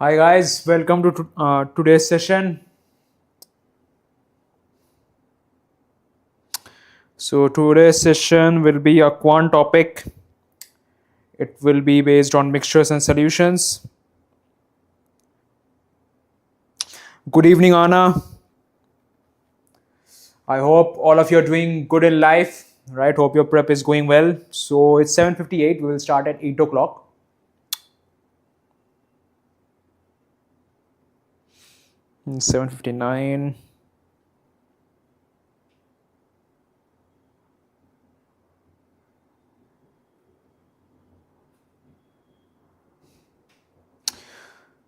Hi guys, welcome to today's session. So today's session will be a quant topic. It will be based on mixtures and solutions. Good evening, Anna. I hope all of you are doing good in life, right? Hope your prep is going well. So it's 7:58. We will start at 8 o'clock. 7:59.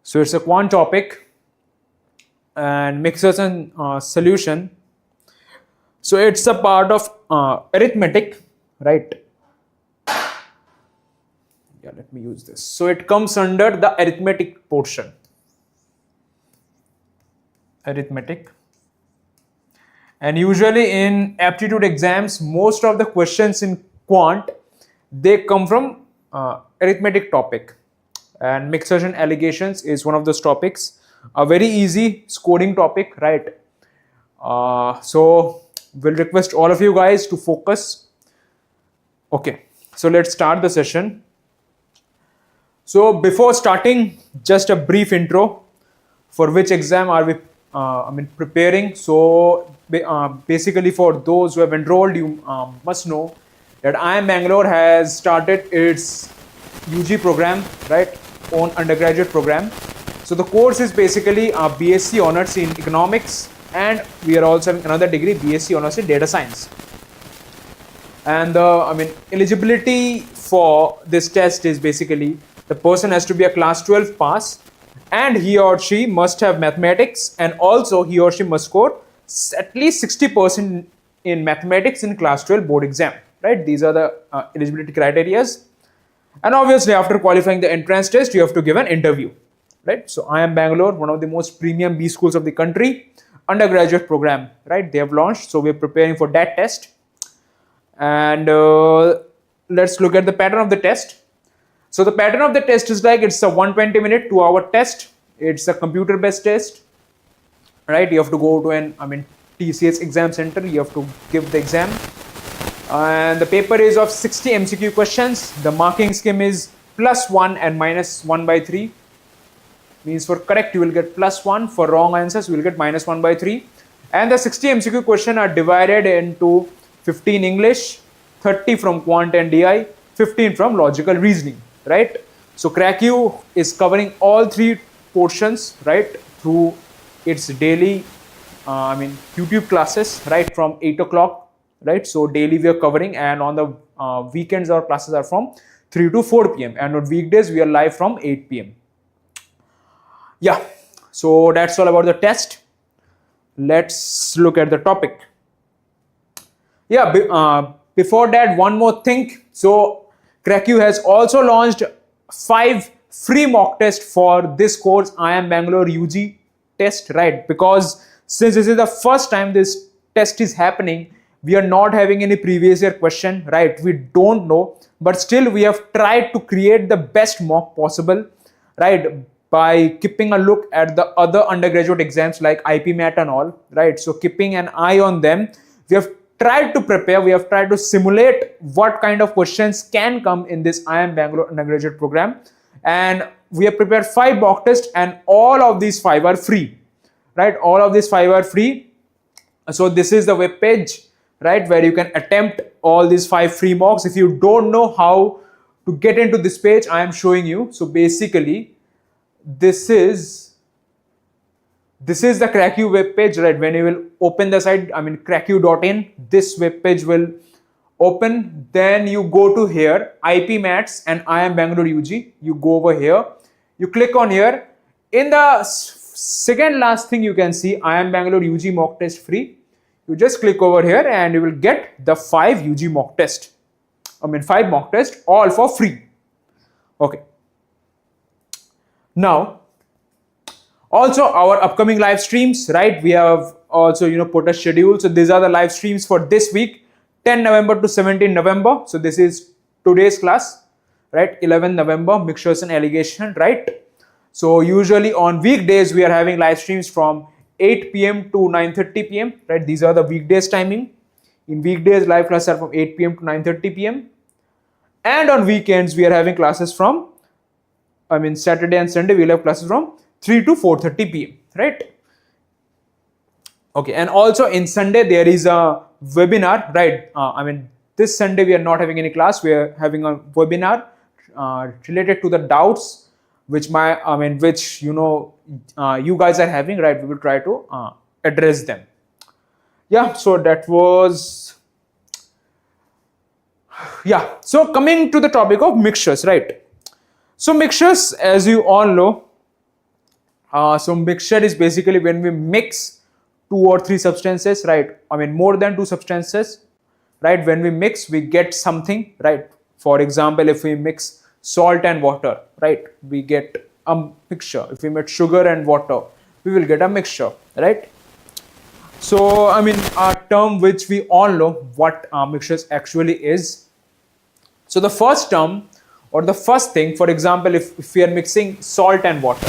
So it's a quant topic and mixers and solution. So it's a part of arithmetic, right? Yeah, let me use this. So it comes under the arithmetic portion. Arithmetic. And usually in aptitude exams, most of the questions in quant, they come from arithmetic topic. And mixers and alligations is one of those topics. A very easy scoring topic, right? So we'll request all of you guys to focus. Okay, so let's start the session. So before starting, just a brief intro. For which exam are we preparing? So basically for those who have enrolled, you must know that IIM Bangalore has started its UG program, right, on undergraduate program. So the course is basically a BSc Honors in Economics, and we are also having another degree, BSc Honors in Data Science. And the eligibility for this test is basically the person has to be a class 12 pass, and he or she must have mathematics, and also he or she must score at least 60% in mathematics in class 12 board exam, right? These are the eligibility criterias. And obviously after qualifying the entrance test, you have to give an interview, right? So IIM Bangalore, one of the most premium B schools of the country, undergraduate program, right? They have launched, so we're preparing for that test. And let's look at the pattern of the test. So the pattern of the test is like it's a 120-minute, 2-hour test. It's a computer-based test, right? You have to go to an TCS exam center. You have to give the exam, and the paper is of 60 MCQ questions. The marking scheme is +1 and -1/3. Means for correct you will get +1. For wrong answers you will get -1/3. And the 60 MCQ questions are divided into 15 English, 30 from quant and DI, 15 from logical reasoning, right? So Cracku is covering all three portions, right, through its daily YouTube classes, right, from 8 o'clock, right? So daily we are covering, and on the weekends our classes are from 3 to 4 p.m. and on weekdays we are live from 8 p.m. Yeah, so that's all about the test. Let's look at the topic. Yeah, before that, one more thing. So Cracku has also launched 5 free mock tests for this course, IIM Bangalore UG test, right? Because since this is the first time this test is happening, we are not having any previous year question, right? We don't know, but still we have tried to create the best mock possible, right? By keeping a look at the other undergraduate exams like IP MAT and all, right? So keeping an eye on them, we have tried to prepare, we have tried to simulate what kind of questions can come in this IIM Bangalore undergraduate program, and we have prepared 5 mock tests, and all of these 5 are free, right? All of these 5 are free. So this is the web page, right, where you can attempt all these 5 free mocks. If you don't know how to get into this page, I am showing you. So basically this is the Cracku web page, right? When you will open the site, cracku.in, this web page will open. Then you go to here, IP Mats and IIM Bangalore UG. You go over here, you click on here. In the second last thing you can see IIM Bangalore UG mock test free. You just click over here and you will get the 5 UG mock test. 5 mock tests all for free. Okay. Now, also our upcoming live streams, right? We have also put a schedule. So these are the live streams for this week, 10 November to 17 November. So this is today's class, right? 11 November, mixtures and alligation, right? So usually on weekdays we are having live streams from 8 p.m. to 9:30 p.m. right? These are the weekdays timing. In weekdays live classes are from 8 p.m. to 9:30 p.m. and on weekends we are having classes from, Saturday and Sunday we'll have classes from 3 to 4:30 p.m. right? Okay, and also in Sunday there is a webinar, right? This Sunday we are not having any class. We are having a webinar related to the doubts which you guys are having, right? We will try to address them. Yeah, so that was, yeah. So coming to the topic of mixtures, right? So mixtures, as you all know, so mixture is basically when we mix 2 or 3 substances, right? More than 2 substances, right? When we mix, we get something, right? For example, if we mix salt and water, right, we get a mixture. If we mix sugar and water, we will get a mixture, right? So a term which we all know what mixtures actually is. So the first term or the first thing, for example, if we are mixing salt and water,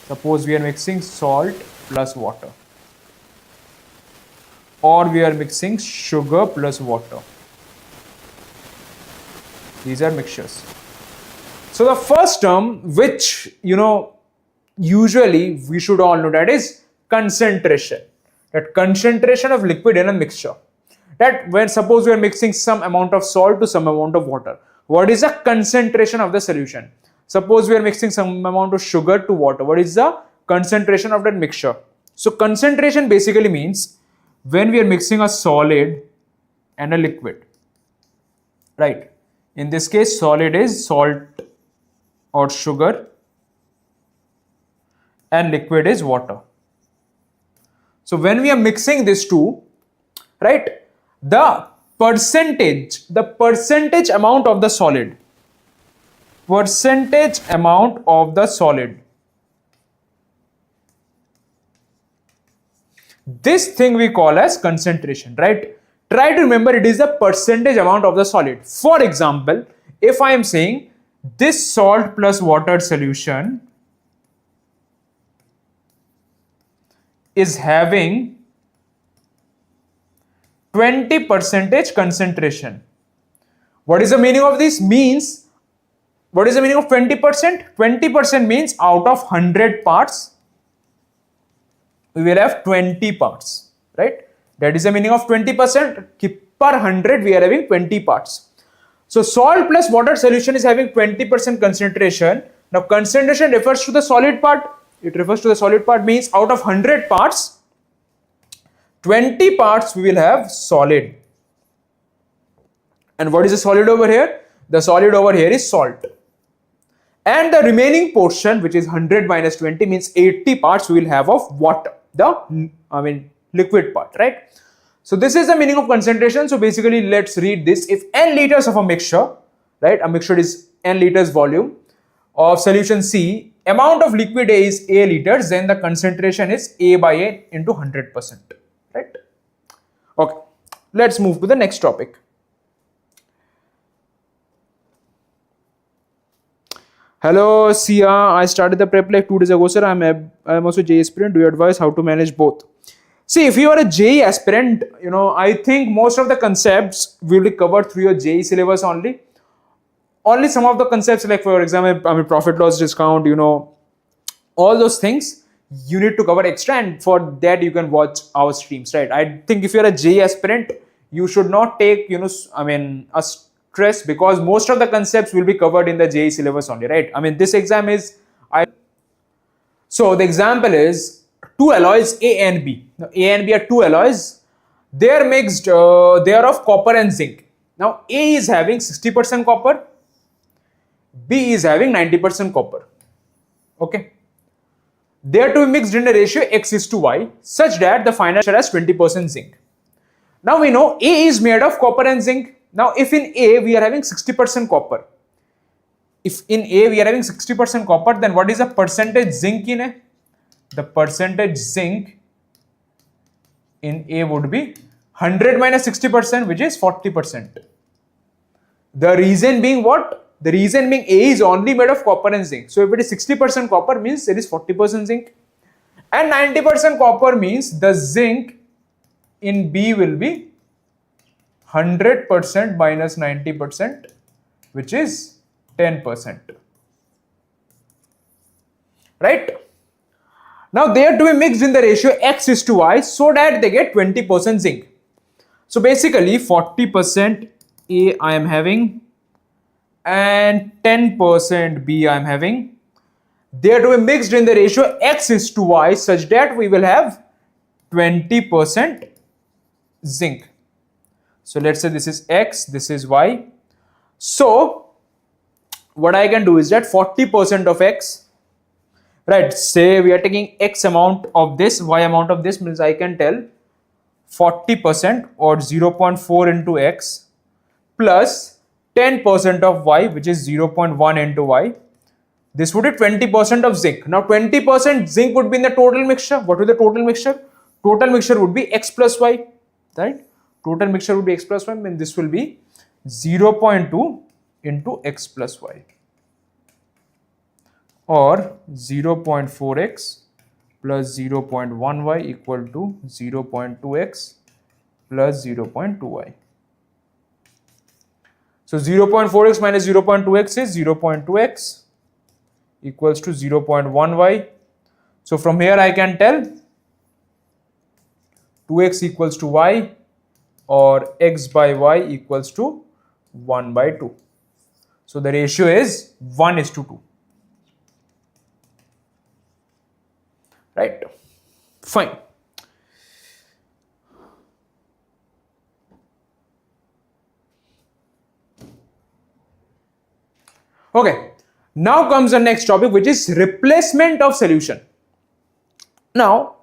suppose we are mixing salt plus water, or we are mixing sugar plus water. These are mixtures. So the first term which usually we should all know, that is concentration. That concentration of liquid in a mixture. That when suppose we are mixing some amount of salt to some amount of water, what is the concentration of the solution? Suppose we are mixing some amount of sugar to water, what is the concentration of that mixture? So concentration basically means when we are mixing a solid and a liquid, right? In this case, solid is salt or sugar and liquid is water. So when we are mixing these two, right, the percentage amount of the solid, this thing we call as concentration, right? Try to remember it is the percentage amount of the solid. For example, if I am saying this salt plus water solution is having 20% concentration. What is the meaning of this? What is the meaning of 20%? 20% means out of 100 parts, we will have 20 parts, right? That is the meaning of 20%. Per 100 we are having 20 parts. So salt plus water solution is having 20% concentration. Now concentration refers to the solid part. It refers to the solid part, means out of 100 parts, 20 parts we will have solid. And what is the solid over here? The solid over here is salt. And the remaining portion, which is 100 minus 20, means 80 parts we will have of water, the liquid part, right? So this is the meaning of concentration. So basically, let's read this. If n liters of a mixture, right, a mixture is n liters volume of solution C, amount of liquid A is A liters, then the concentration is A by A into 100%, right? Okay, let's move to the next topic. Hello, Sia. I started the prep like 2 days ago, sir. I'm also JE aspirant. Do you advise how to manage both? See, if you are a JE aspirant, I think most of the concepts will be covered through your JE syllabus only. Only some of the concepts, like for example, profit loss discount, all those things you need to cover extra, and for that you can watch our streams, right? I think if you're a JE aspirant, you should not take, a stress, because most of the concepts will be covered in the JE syllabus only, right? This exam is, so the example is 2 alloys A and B. Now, A and B are 2 alloys. They are mixed, they are of copper and zinc. Now, A is having 60% copper, B is having 90% copper. Okay. They are to be mixed in a ratio X is to Y, such that the final share has 20% zinc. Now we know A is made of copper and zinc. Now if in A we are having 60% copper, then what is the percentage zinc in A? The percentage zinc in A would be 100 minus 60%, which is 40%. The reason being what? The reason being A is only made of copper and zinc. So if it is 60% copper means there is 40% zinc. And 90% copper means the zinc in B will be 100% minus 90%, which is 10%. Right? Now they are to be mixed in the ratio X is to Y so that they get 20% zinc. So basically 40% A I am having and 10% B I am having. They are to be mixed in the ratio X is to Y such that we will have 20% zinc. So let's say this is X, this is Y. So what I can do is that 40% of X, right, say we are taking X amount of this, Y amount of this, means I can tell 40% or 0.4 into X plus 10% of Y, which is 0.1 into Y. This would be 20% of zinc. Now 20% zinc would be in the total mixture. What is the total mixture? Total mixture would be X plus Y, right? Total mixture would be X plus Y, and this will be 0.2 into X plus Y, or 0.4X plus 0.1Y equal to 0.2X plus 0.2Y. So 0.4X minus 0.2X is 0.2X equals to 0.1Y. So from here I can tell 2X equals to Y, or X by Y equals to 1 by 2. So the ratio is 1 is to 2. Right? Fine. Okay. Now comes the next topic, which is replacement of solution. Now,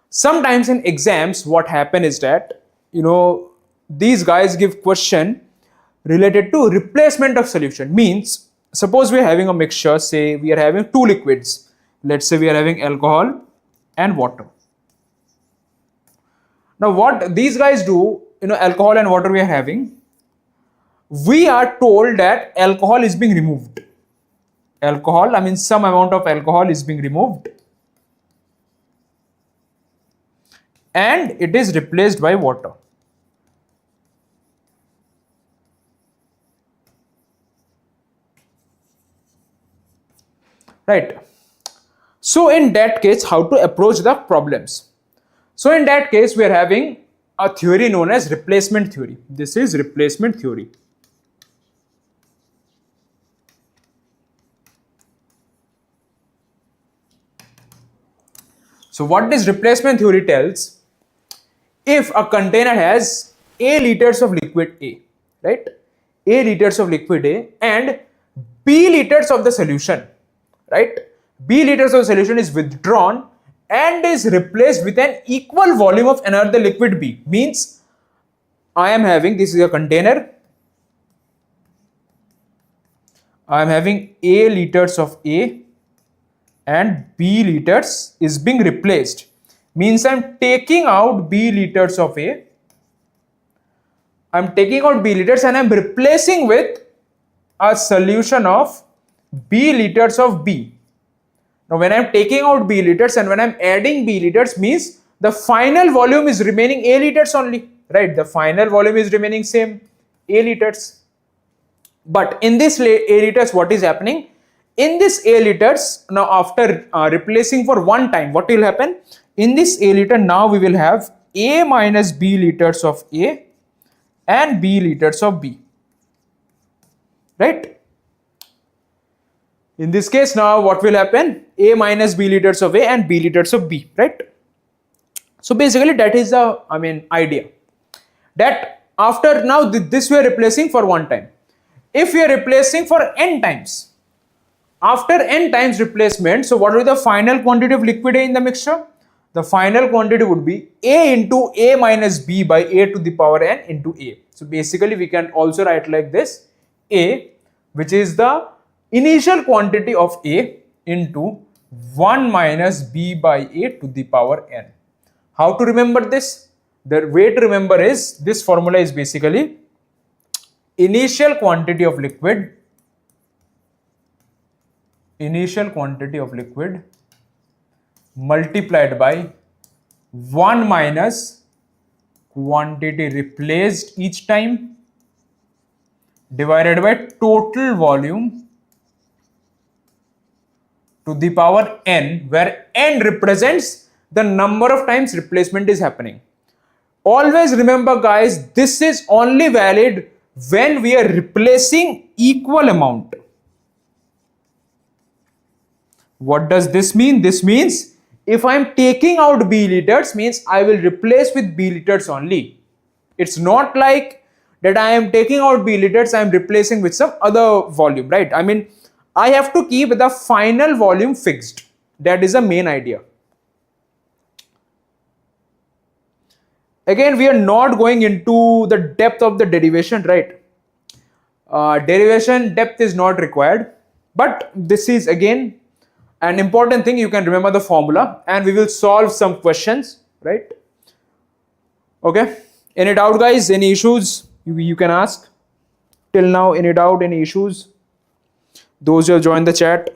sometimes in exams, what happen is that, these guys give question related to replacement of solution. Means, suppose we are having a mixture, say we are having two liquids. Let's say we are having alcohol and water. Now what these guys do, alcohol and water we are having, we are told that alcohol is being removed. Alcohol, I mean some amount of alcohol is being removed and it is replaced by water. Right. So in that case, how to approach the problems? So in that case, we are having a theory known as replacement theory. This is replacement theory. So what this replacement theory tells, if a container has A liters of liquid A, right? A liters of liquid A and B liters of the solution, right? B liters of solution is withdrawn and is replaced with an equal volume of another liquid B. Means I am having, this is a container, I am having A liters of A and B liters is being replaced. Means I am taking out B liters of A, I am taking out B liters and I am replacing with a solution of B liters of B. Now when I am taking out B liters and when I am adding B liters, means the final volume is remaining A liters only, right? The final volume is remaining same, A liters. But in this A liters, what is happening? In this A liters, now after replacing for one time, what will happen? In this A liter, now we will have A minus B liters of A and B liters of B, right? In this case, now what will happen? A minus B liters of A and B liters of B, right? So basically that is the, idea. That after now this we are replacing for one time. If we are replacing for n times, after n times replacement, so what will be the final quantity of liquid A in the mixture? The final quantity would be A into A minus B by A to the power n into A. So basically we can also write like this, A, which is the initial quantity of A into 1 minus B by A to the power n. How to remember this? The way to remember is, this formula is basically initial quantity of liquid initial quantity of liquid multiplied by 1 minus quantity replaced each time divided by total volume to the power n, where n represents the number of times replacement is happening. Always remember guys, this is only valid when we are replacing equal amount. What does this mean? This means if I'm taking out B liters, means I will replace with B liters only. It's not like that I am taking out B liters, I am replacing with some other volume, right? I mean, I have to keep the final volume fixed. That is the main idea. Again, we are not going into the depth of the derivation, right? Derivation depth is not required, but this is again an important thing. You can remember the formula and we will solve some questions, right? Okay, any doubt guys, any issues you can ask till now? Any doubt, any issues? Those who have joined the chat.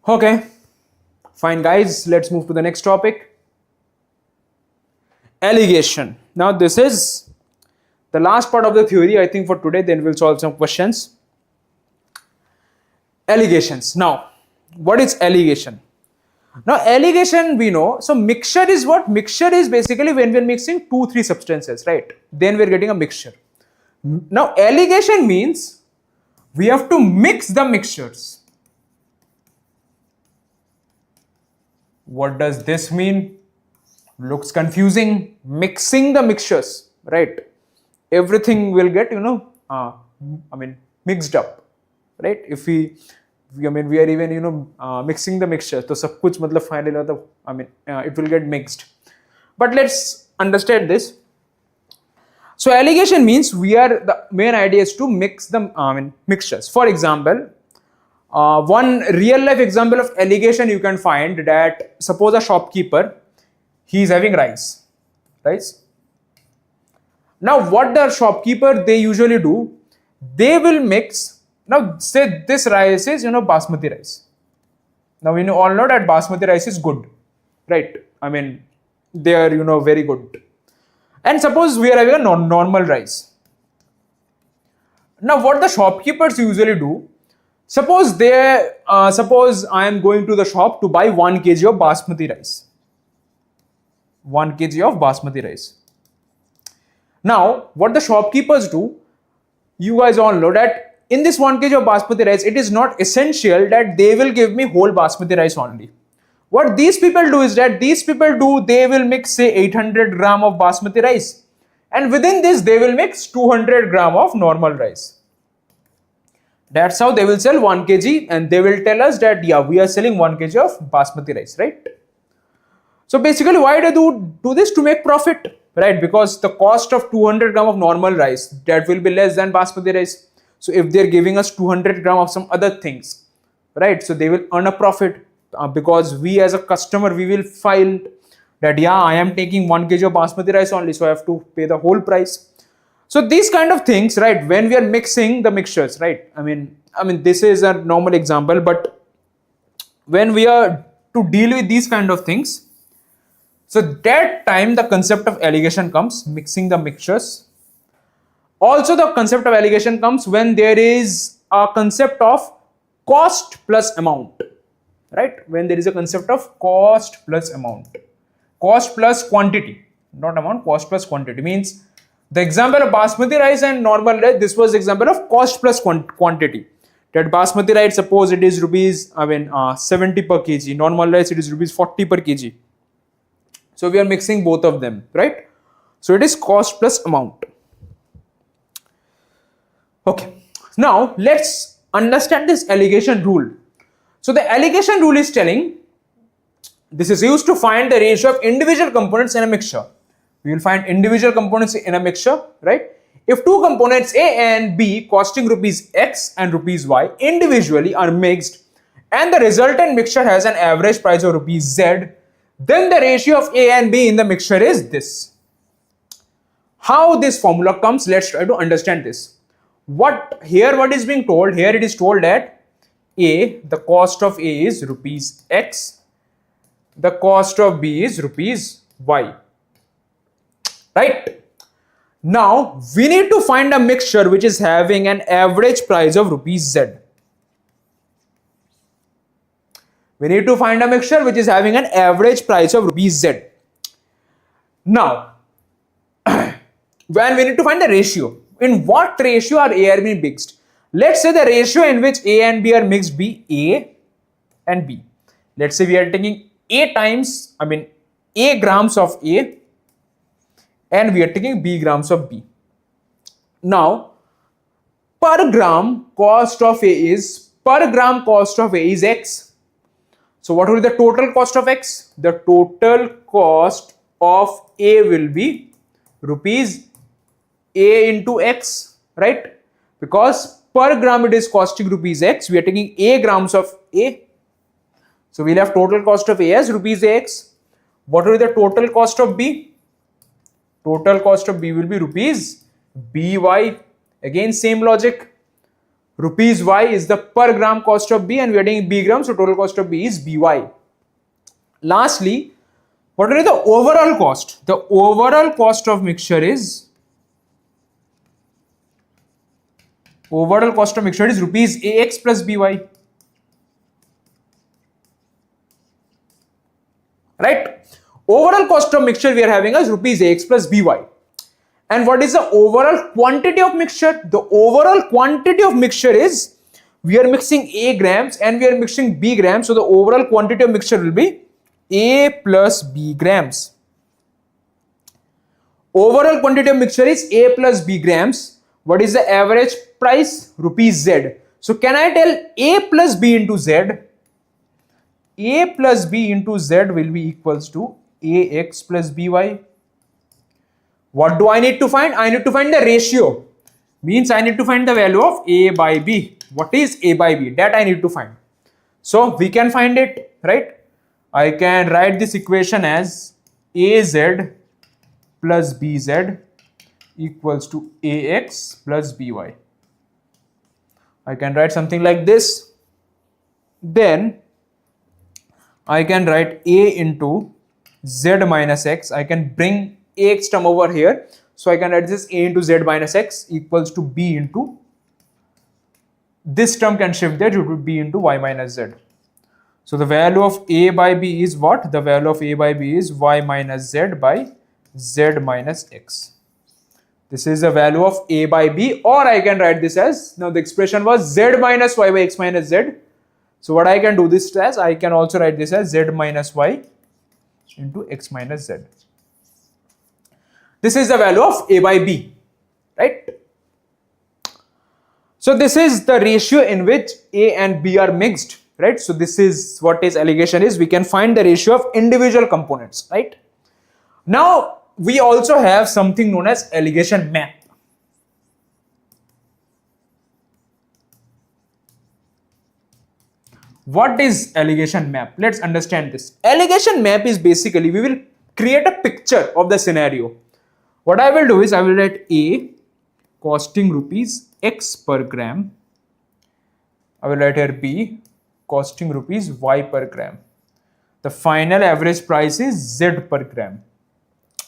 Okay, fine guys, let's move to the next topic. Alligation. Now this is the last part of the theory I think for today, then we'll solve some questions. Alligations. Now, what is alligation? Now alligation we know, so mixture is what? Mixture is basically when we're mixing 2-3 substances, right? Then we're getting a mixture. Now alligation means we have to mix the mixtures. What does this mean? Looks confusing. Mixing the mixtures, right? Everything will get, mixed up, right? If we are even, mixing the mixture, so sab kuch matlab finally, it will get mixed. But let's understand this. So alligation means the main idea is to mix the mixtures. For example, one real life example of alligation you can find that suppose a shopkeeper, he is having rice. Now what the shopkeeper they usually do, they will mix. Now say this rice is basmati rice. Now we all know that basmati rice is good, right? I mean they are very good. And suppose we are having a normal rice. Now what the shopkeepers usually do, suppose I am going to the shop to buy 1 kg of basmati rice. 1 kg of basmati rice. Now, what the shopkeepers do, you guys all know that in this 1 kg of basmati rice, it is not essential that they will give me whole basmati rice only. What these people do is that they will mix say 800 gram of basmati rice, and within this they will mix 200 gram of normal rice. That's how they will sell 1 kg, and they will tell us that yeah, we are selling 1 kg of basmati rice, right? So basically why they do this? To make profit, right? Because the cost of 200 gram of normal rice, that will be less than basmati rice. So if they're giving us 200 gram of some other things, right? So they will earn a profit because we as a customer, we will file that yeah, I am taking 1 kg of basmati rice only, so I have to pay the whole price. So these kind of things, right? When we are mixing the mixtures, right? I mean, this is a normal example, but when we are to deal with these kind of things, so that time the concept of alligation comes, mixing the mixtures. Also the concept of alligation comes when there is a concept of cost plus amount, right? When there is a concept of cost plus amount, cost plus quantity, not amount, cost plus quantity means the example of basmati rice and normal rice, this was example of cost plus quantity. That basmati rice, suppose it is rupees 70 per kg, normal rice it is rupees 40 per kg. So we are mixing both of them, right? So it is cost plus amount. Okay, now let's understand this alligation rule. So the alligation rule is telling, this is used to find the ratio of individual components in a mixture. We will find individual components in a mixture, right? If two components A and B costing rupees X and rupees Y individually are mixed and the resultant mixture has an average price of rupees Z, then the ratio of A and B in the mixture is this. How this formula comes, let's try to understand this. What is being told? Here it is told that A, the cost of A is rupees X, the cost of B is rupees Y. Right? Now, we need to find a mixture which is having an average price of rupees Z. We need to find a mixture which is having an average price of rupees Z. Now, when we need to find the ratio, in what ratio are A and B mixed? Let's say the ratio in which A and B are mixed be A and B. Let's say we are taking A grams of A and we are taking B grams of B. Now, per gram cost of A is X. So what will be the total cost of X? The total cost of A will be rupees A into X, right? Because per gram it is costing rupees X, we are taking A grams of A. So we'll have total cost of A as rupees X. What will be the total cost of B? Total cost of B will be rupees BY. Again, same logic. Rupees Y is the per gram cost of B and we are taking B grams, so total cost of B is BY. Lastly, what is the overall cost? The overall cost of mixture is rupees AX plus BY. Right? Overall cost of mixture we are having as rupees AX plus BY. And what is the overall quantity of mixture? The overall quantity of mixture is, we are mixing A grams and we are mixing B grams. So the overall quantity of mixture will be A plus B grams. Overall quantity of mixture is A plus B grams. What is the average price? Rupees Z. So can I tell A plus B into Z? A plus B into Z will be equals to AX plus BY. What do I need to find? I need to find the ratio. Means I need to find the value of A by B. What is A by B? That I need to find. So we can find it, right? I can write this equation as AZ plus BZ equals to AX plus BY. I can write something like this. Then I can write A into Z minus X. I can bring AX term over here. So I can write this A into Z minus X equals to B into, this term can shift there, it will be B into Y minus Z. So the value of A by B is what? The value of A by B is Y minus Z by Z minus X. This is the value of A by B, or I can write this as, now the expression was Z minus Y by X minus Z. So what I can do this as, I can also write this as Z minus Y into X minus Z. This is the value of A by B, right? So this is the ratio in which A and B are mixed, right? So this is what is alligation is. We can find the ratio of individual components, right? Now we also have something known as alligation map. What is alligation map? Let's understand this. Alligation map is basically, we will create a picture of the scenario. What I will do is I will write A costing rupees X per gram. I will write here B costing rupees Y per gram. The final average price is Z per gram.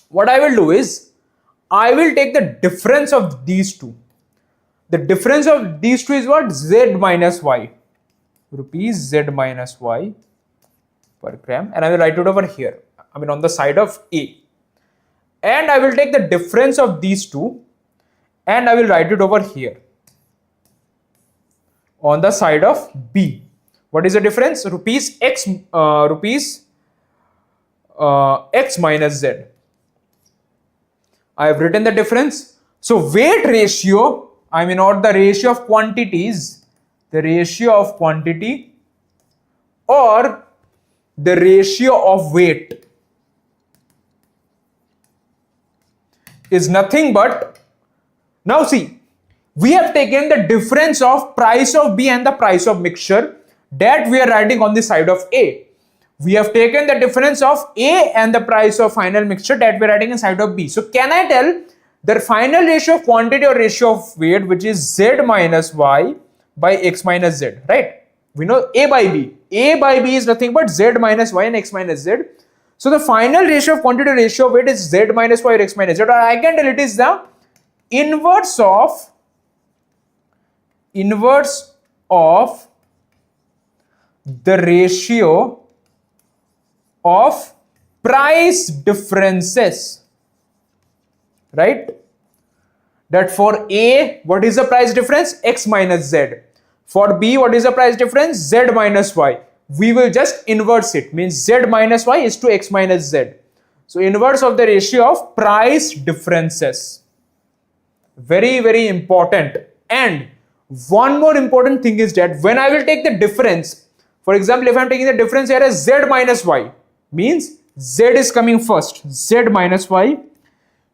What I will do is I will take the difference of these two. The difference of these two is what? Z minus Y. Rupees Z minus Y per gram, and I will write it over here. I mean on the side of A. And I will take the difference of these two and I will write it over here on the side of B. What is the difference? Rupees X minus Z. I have written the difference. So weight ratio, or the ratio of quantities, the ratio of quantity or the ratio of weight is nothing but Now see, we have taken the difference of price of B and the price of mixture that we are writing on the side of A. We have taken the difference of A and the price of final mixture that we are writing inside of B. So can I tell the final ratio of quantity or ratio of weight, which is Z minus Y by X minus Z, right? We know A by B. A by B is nothing but Z minus Y and X minus Z. So the final ratio of quantity or ratio of weight is Z minus Y or X minus Z. Or I can tell it is the inverse of the ratio of price differences, right? That for A, what is the price difference? X minus Z. For B, what is the price difference? Z minus Y. We will just inverse it, means Z minus Y is to X minus Z. So inverse of the ratio of price differences. Very, very important. And one more important thing is that when I will take the difference, for example, if I'm taking the difference here as Z minus Y, means Z is coming first, Z minus Y.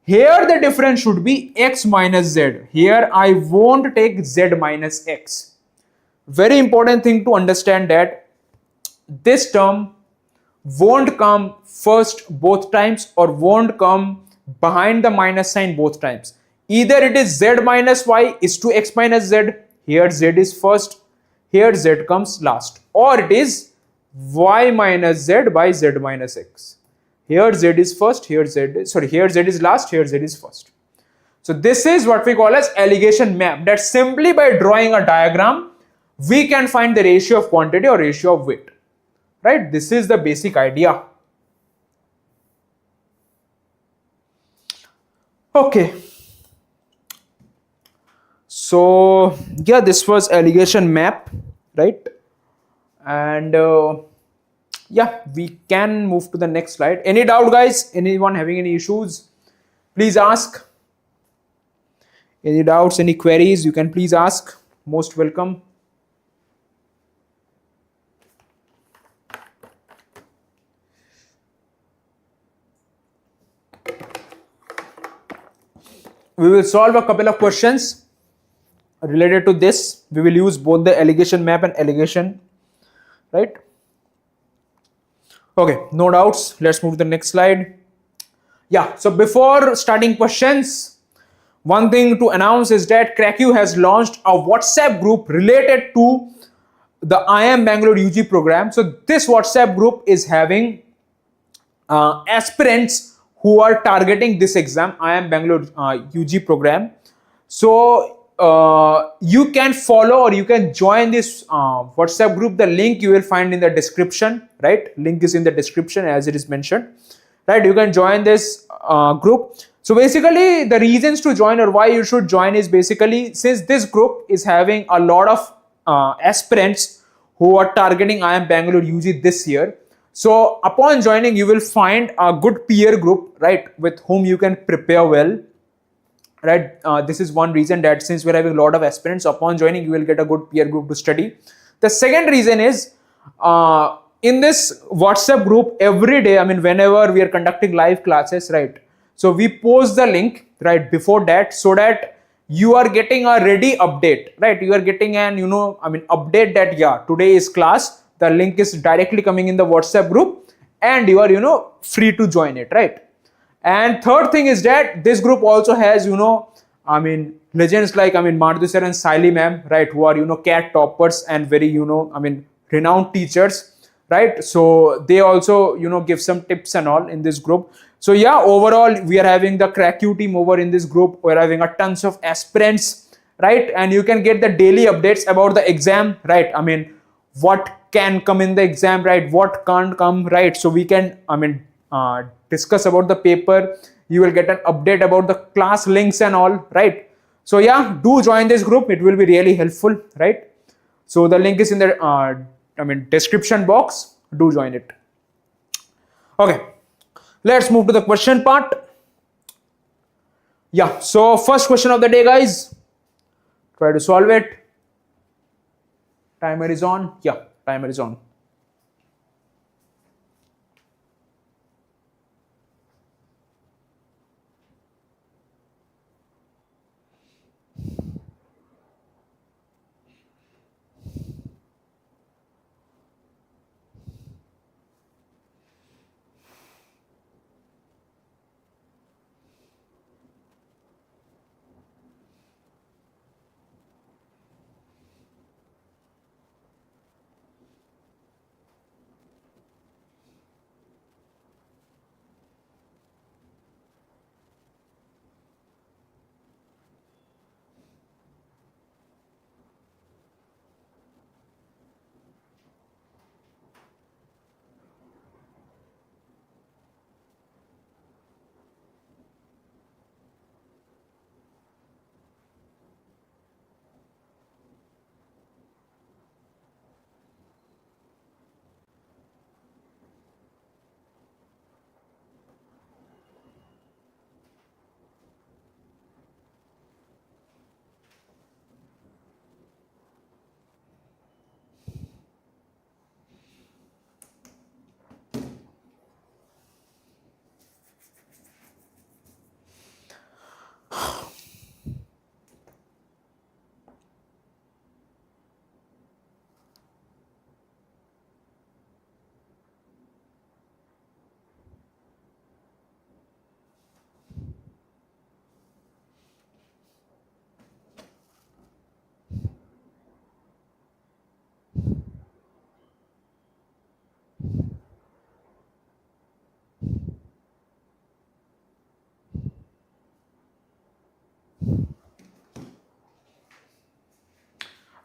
Here the difference should be X minus Z. Here I won't take Z minus X. Very important thing to understand that this term won't come first both times or won't come behind the minus sign both times. Either it is Z minus Y is to X minus Z, here Z is first, here Z comes last, or it is Y minus Z by Z minus X. Here Z is first, here Z is last, here Z is first. So this is what we call as alligation map, that simply by drawing a diagram, we can find the ratio of quantity or ratio of weight, right? This is the basic idea. Okay. So yeah, this was alligation map, right? And yeah, we can move to the next slide. Any doubt, guys? Anyone having any issues? Please ask. Any doubts, any queries, you can please ask. Most welcome. We will solve a couple of questions related to this. We will use both the alligation map and alligation, right? Okay, no doubts. Let's move to the next slide. Yeah, so before starting questions, one thing to announce is that Cracku has launched a WhatsApp group related to the IIM Bangalore UG program. So this WhatsApp group is having aspirants who are targeting this exam, IIM Bangalore UG program. So you can follow or you can join this WhatsApp group. The link you will find in the description, right? Link is in the description as it is mentioned, right? You can join this group. So basically the reasons to join or why you should join is basically since this group is having a lot of aspirants who are targeting IIM Bangalore UG this year. So upon joining, you will find a good peer group, right, with whom you can prepare well, right? This is one reason that since we're having a lot of aspirants, upon joining, you will get a good peer group to study. The second reason is in this WhatsApp group every day, I mean, whenever we are conducting live classes, right? So we post the link right before that so that you are getting a ready update, right? You are getting an, update that, yeah, today is class. The link is directly coming in the WhatsApp group and you are, free to join it, right? And third thing is that this group also has, legends like, Madhu sir and Saili ma'am, right? Who are, CAT toppers and very, renowned teachers, right? So they also, give some tips and all in this group. So yeah, overall, we are having the Cracku team over in this group. We're having a tons of aspirants, right? And you can get the daily updates about the exam, right? What can come in the exam, right? What can't come, right? So we can, discuss about the paper. You will get an update about the class links and all, right? So yeah, do join this group. It will be really helpful, right? So the link is in the description box. Do join it. Okay, let's move to the question part. Yeah, so first question of the day, guys. Try to solve it. Timer is on. Yeah, timer is on.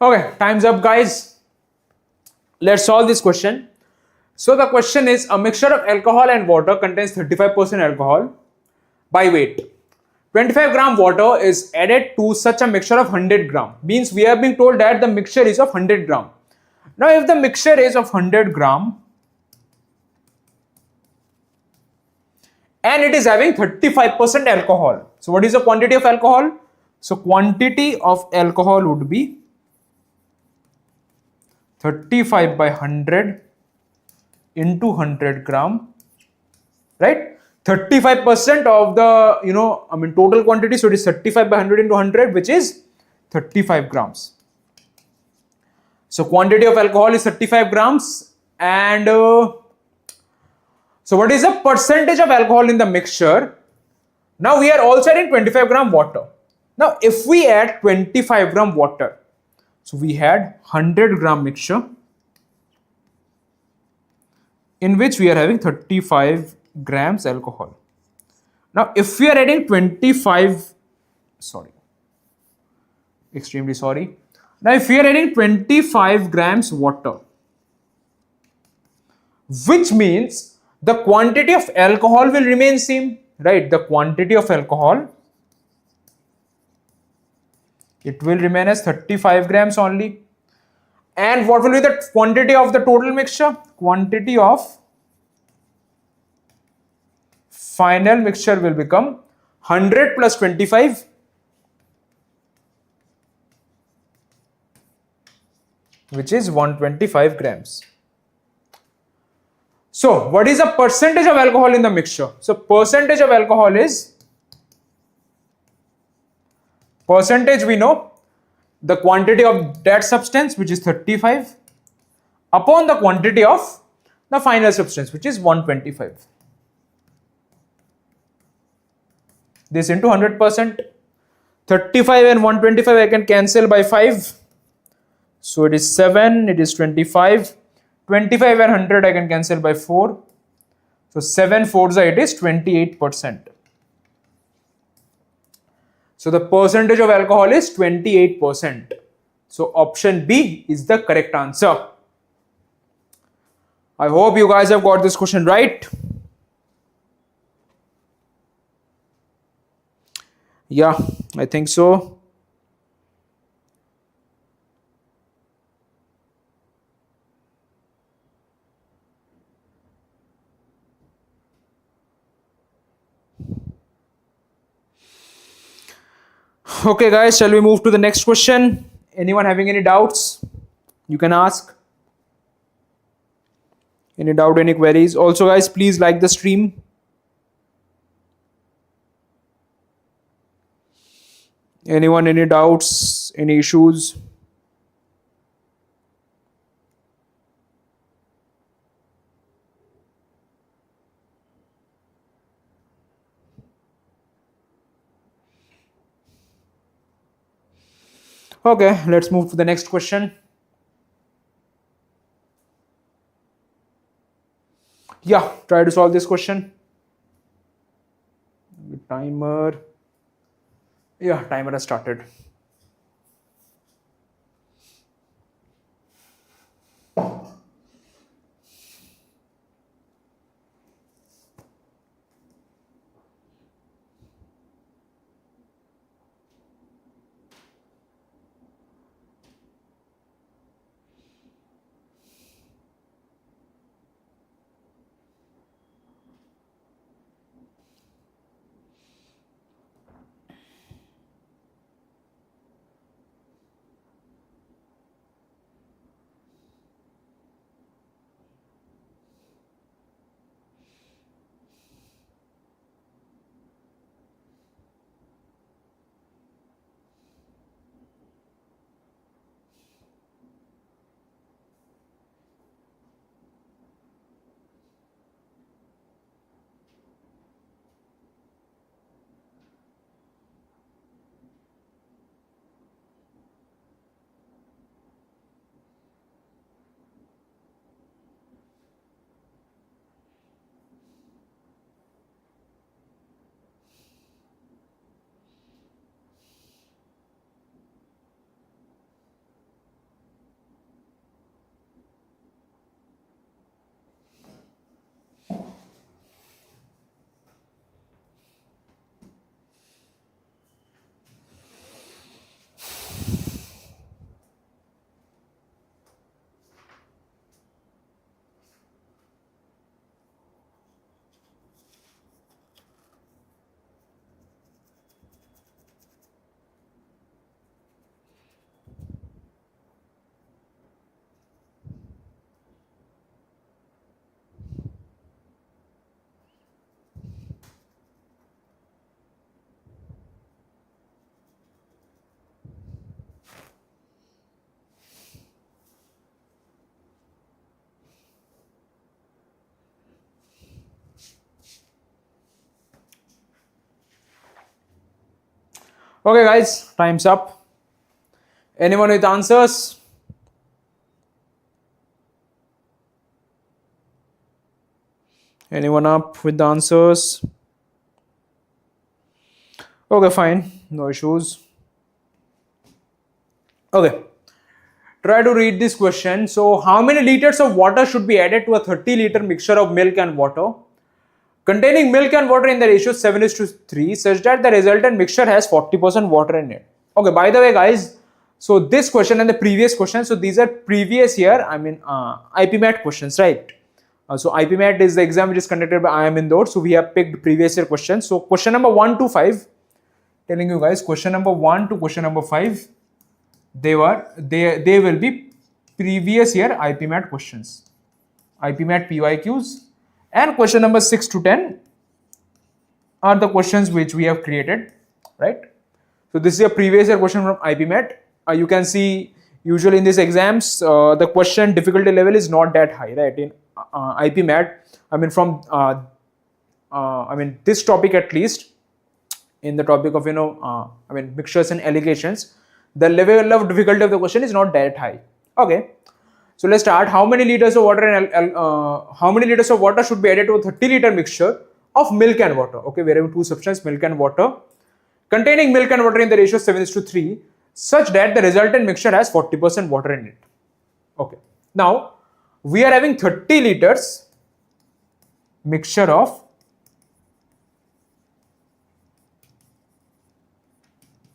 Okay, time's up, guys. Let's solve this question. So the question is, a mixture of alcohol and water contains 35% alcohol by weight. 25 gram water is added to such a mixture of 100 gram. Means we are being told that the mixture is of 100 gram. Now if the mixture is of 100 gram and it is having 35% alcohol. So what is the quantity of alcohol? So quantity of alcohol would be 35 by 100 into 100 gram, right? 35% of the total quantity, so it is 35 by 100 into 100, which is 35 grams. So quantity of alcohol is 35 grams, and so what is the percentage of alcohol in the mixture? Now we are also adding 25 gram water. Now if we add 25 gram water, so we had 100 gram mixture in which we are having 35 grams alcohol. Now if we are adding 25, extremely sorry. Now if we are adding 25 grams water, which means the quantity of alcohol will remain same, right? The quantity of alcohol, it will remain as 35 grams only. And what will be the quantity of the total mixture? Quantity of final mixture will become 100 plus 25, which is 125 grams. So what is the percentage of alcohol in the mixture? So percentage of alcohol is, percentage we know, the quantity of that substance, which is 35, upon the quantity of the final substance, which is 125. This into 100%. 35 and 125 I can cancel by 5. So it is 7, it is 25. 25 and 100 I can cancel by 4. So 7 4s it is 28%. So the percentage of alcohol is 28%. So option B is the correct answer. I hope you guys have got this question right. Yeah, I think so. Okay guys, shall we move to the next question? Anyone having any doubts? You can ask. Any doubt, any queries? Also guys, please like the stream. Anyone, any doubts, any issues? Okay, let's move to the next question. Yeah, try to solve this question. The timer. Yeah, timer has started. Okay guys, time's up. Anyone with answers? Anyone up with the answers? Okay, fine, no issues. Okay, try to read this question. So, how many liters of water should be added to a 30-liter mixture of milk and water containing milk and water in the ratio 7:3 such that the resultant mixture has 40% water in it? Okay, by the way, guys, so this question and the previous question, so these are previous year, IPMAT questions, right? So IPMAT is the exam which is conducted by IIM Indore. So we have picked previous year questions. So question number 1 to 5, telling you guys, question number 1 to question number 5, they will be previous year IPMAT questions, IPMAT PYQs, and question number 6 to 10 are the questions which we have created, right? So this is a previous year question from IPMAT. You can see usually in these exams, the question difficulty level is not that high, right? In IPMAT, this topic at least, in the topic of mixtures and alligations, the level of difficulty of the question is not that high. Okay, so let's start. How many liters of water should be added to a 30-liter mixture of milk and water? Okay, we are having two substances, milk and water, containing milk and water in the ratio 7:3 such that the resultant mixture has 40% water in it. Okay, now we are having 30 liters mixture of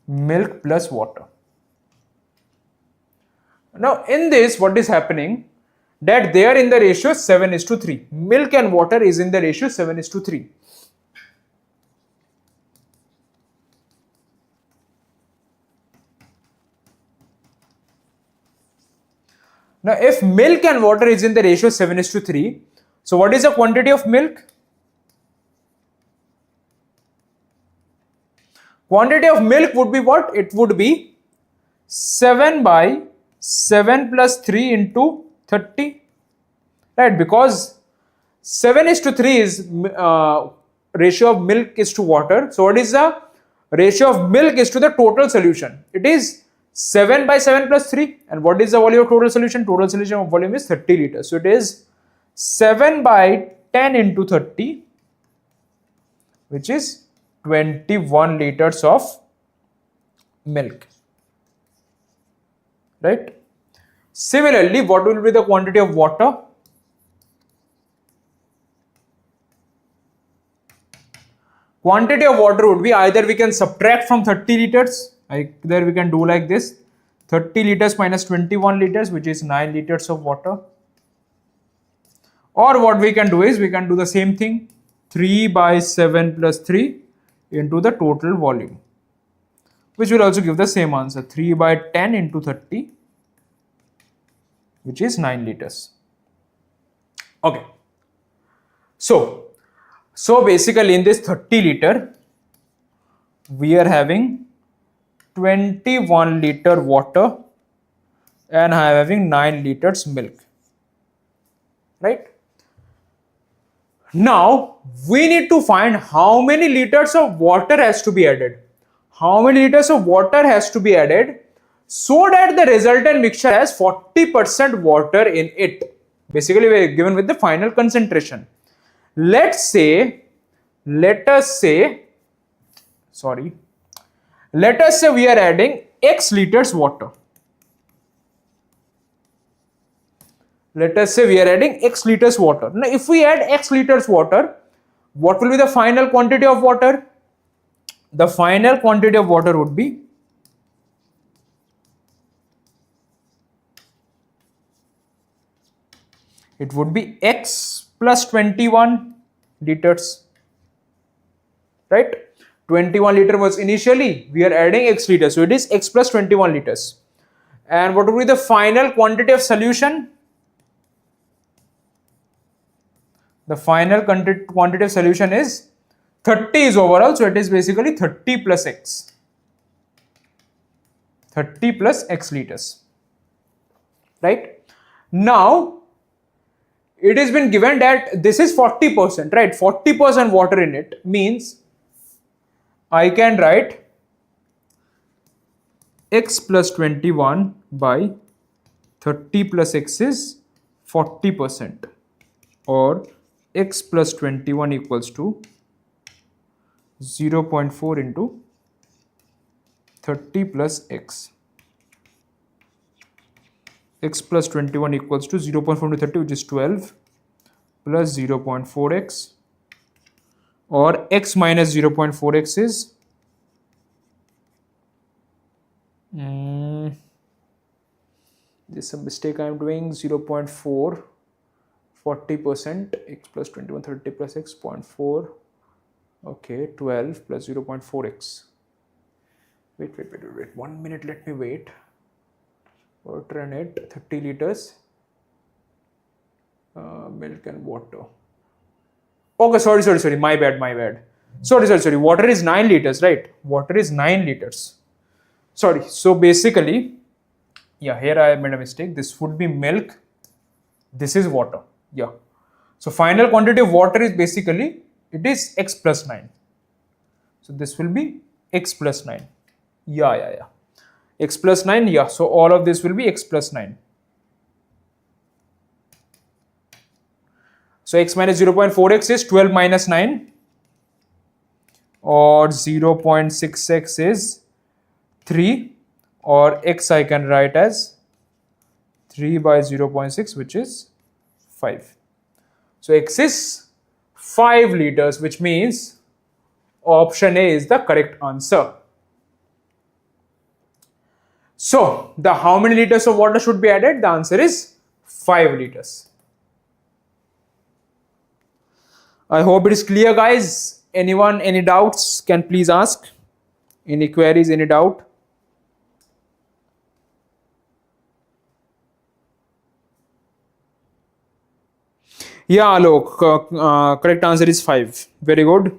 milk plus water. Now in this, what is happening, that they are in the ratio 7:3. Milk and water is in the ratio 7:3. Now, if milk and water is in the ratio 7:3, so what is the quantity of milk? Quantity of milk would be what? It would be 7 by 7 plus 3 into 30, right? Because 7:3 is ratio of milk is to water. So what is the ratio of milk is to the total solution? It is 7 by 7 plus 3. And what is the volume of total solution? Total solution of volume is 30 liters. So it is 7 by 10 into 30, which is 21 liters of milk, right? Similarly, what will be the quantity of water? Quantity of water would be, either we can subtract from 30 liters, either we can do like this, 30 liters minus 21 liters, which is 9 liters of water. Or what we can do is, we can do the same thing, 3 by 7 plus 3 into the total volume, which will also give the same answer, 3 by 10 into 30, which is 9 liters. Okay. So basically in this 30 liter, we are having 21 liter water and I am having 9 liters milk, right? Now we need to find how many liters of water has to be added. How many liters of water has to be added so that the resultant mixture has 40% water in it. Basically, we are given with the final concentration. Let us say we are adding X liters water. Let us say we are adding X liters water. Now, if we add X liters water, what will be the final quantity of water? The final quantity of water would be X plus 21 liters, right? 21 liter was initially, we are adding X liters, so it is X plus 21 liters. And what would be the final quantity of solution? The final quantity of solution is 30 is overall, so it is basically 30 plus X. 30 plus X liters, right? Now, it has been given that this is 40%, right? 40% water in it means I can write x plus 21 by 30 plus x is 40%, or x plus 21 equals to 0.4 into 30 plus x. X plus 21 equals to 0.4 into 30, which is 12, plus 0.4x, or x minus 0.4x is this is a mistake I am doing. 0.4, 40%, x plus 21, 30 plus x, 0.4, okay, 12 plus 0.4x. Wait, 1 minute, let me wait. Water and it, 30 liters, milk and water. Okay, sorry, my bad. Sorry, water is 9 liters, right? Water is 9 liters. Sorry, so basically, yeah, here I made a mistake. This would be milk, this is water, yeah. So final quantity of water is basically, it is x plus 9. So this will be x plus 9. Yeah. X plus 9, yeah. So all of this will be x plus 9. So x minus 0.4x is 12 minus 9, or 0.6x is 3, or x I can write as 3 by 0.6, which is 5. So x is 5 liters, which means option A is the correct answer. So the how many liters of water should be added? The answer is 5 liters. I hope it is clear, guys. Anyone, any doubts, can please ask. Any queries, any doubt? Yeah, look, correct answer is 5. Very good.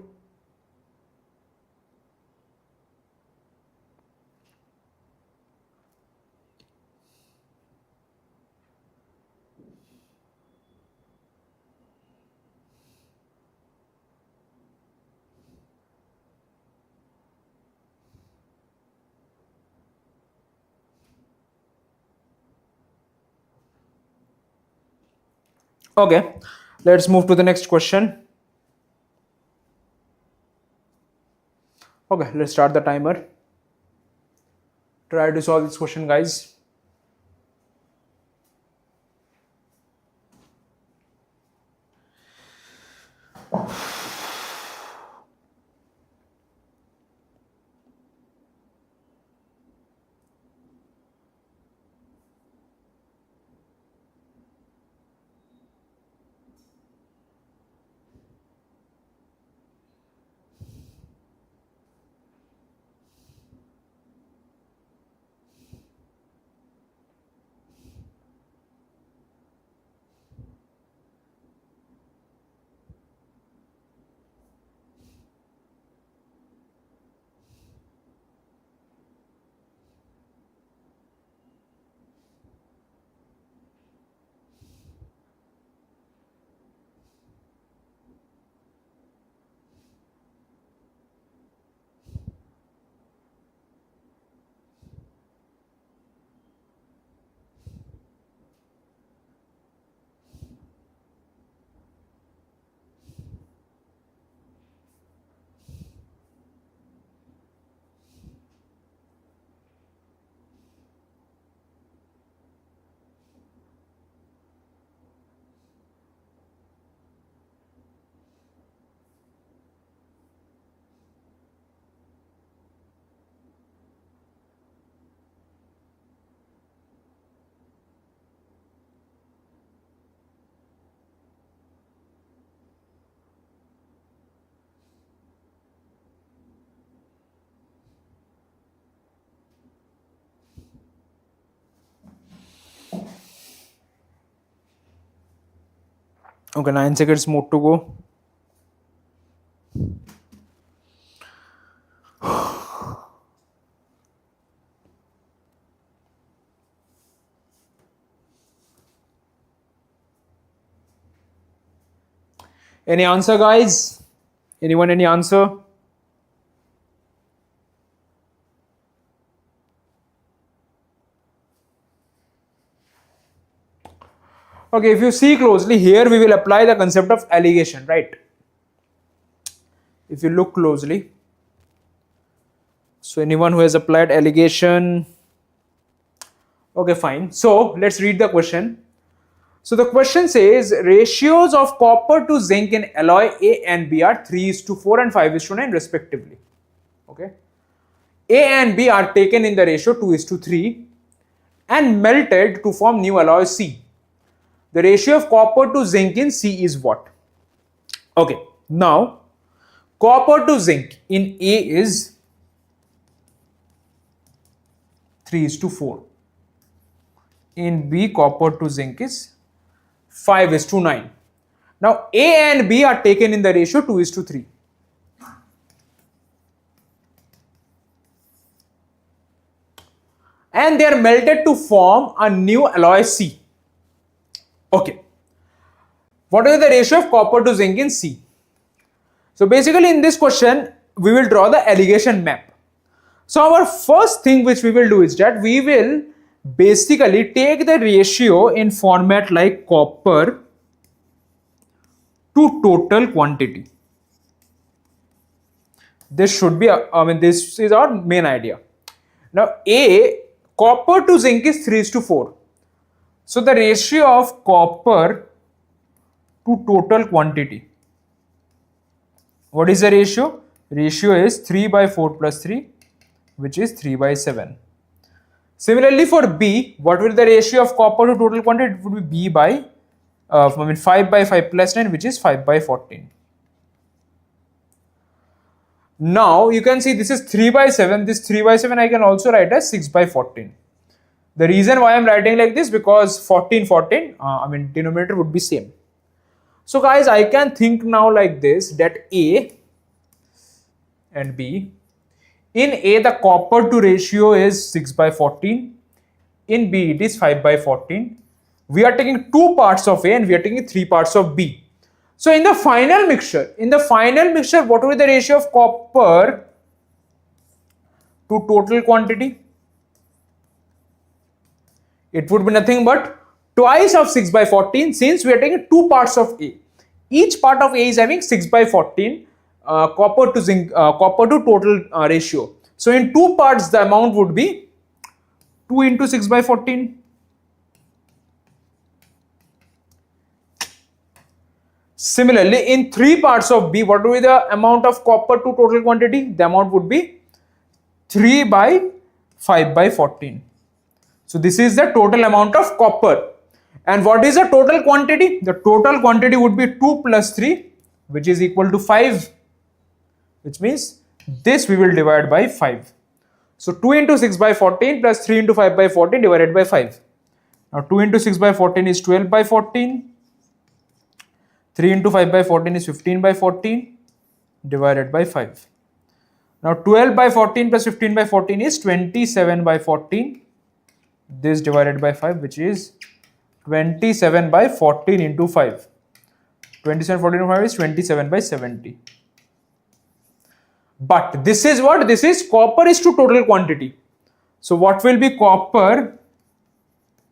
Okay, let's move to the next question. Okay, let's start the timer. Try to solve this question, guys. Okay, 9 seconds more to go. Any answer, guys? Anyone, any answer? Okay, if you see closely here, we will apply the concept of alligation, right? If you look closely, so anyone who has applied alligation, okay, fine. So let's read the question. So the question says ratios of copper to zinc in alloy A and B are 3:4 and 5:9 respectively. Okay. A and B are taken in the ratio 2:3 and melted to form new alloy C. The ratio of copper to zinc in C is what? Okay. Now, copper to zinc in A is 3:4. In B, copper to zinc is 5:9. Now, A and B are taken in the ratio 2:3. And they are melted to form a new alloy C. Okay. What is the ratio of copper to zinc in C? So basically in this question, we will draw the alligation map. So our first thing which we will do is that we will basically take the ratio in format like copper to total quantity. This should be, this is our main idea. Now copper to zinc is 3:4. So the ratio of copper to total quantity. What is the ratio? Ratio is 3/4 plus 3, which is 3/7. Similarly for B, what will the ratio of copper to total quantity? It would be B by 5/5 plus 9, which is 5/14. Now you can see this is 3/7. This 3/7 I can also write as 6/14. The reason why I'm writing like this, because 14, denominator would be same. So guys, I can think now like this, that A and B. In A, the copper to ratio is 6/14. In B, it is 5/14. We are taking two parts of A and we are taking three parts of B. So in the final mixture, what will be the ratio of copper to total quantity? It would be nothing but twice of 6/14, since we are taking two parts of A. Each part of A is having 6/14 copper to total ratio. So in two parts, the amount would be 2 into 6/14. Similarly, in three parts of B, what will be the amount of copper to total quantity? The amount would be 3 by 5/14. So this is the total amount of copper. And what is the total quantity? The total quantity would be 2 plus 3, which is equal to 5, which means this we will divide by 5. So 2 into 6/14 plus 3 into 5/14 divided by 5. Now 2 into 6/14 is 12/14. 3 into 5/14 is 15/14 divided by 5. Now 12/14 plus 15/14 is 27/14. This divided by 5, which is 27/14 into 5. 27/14 into 5 is 27/70. But this is what? This is copper is to total quantity. So what will be copper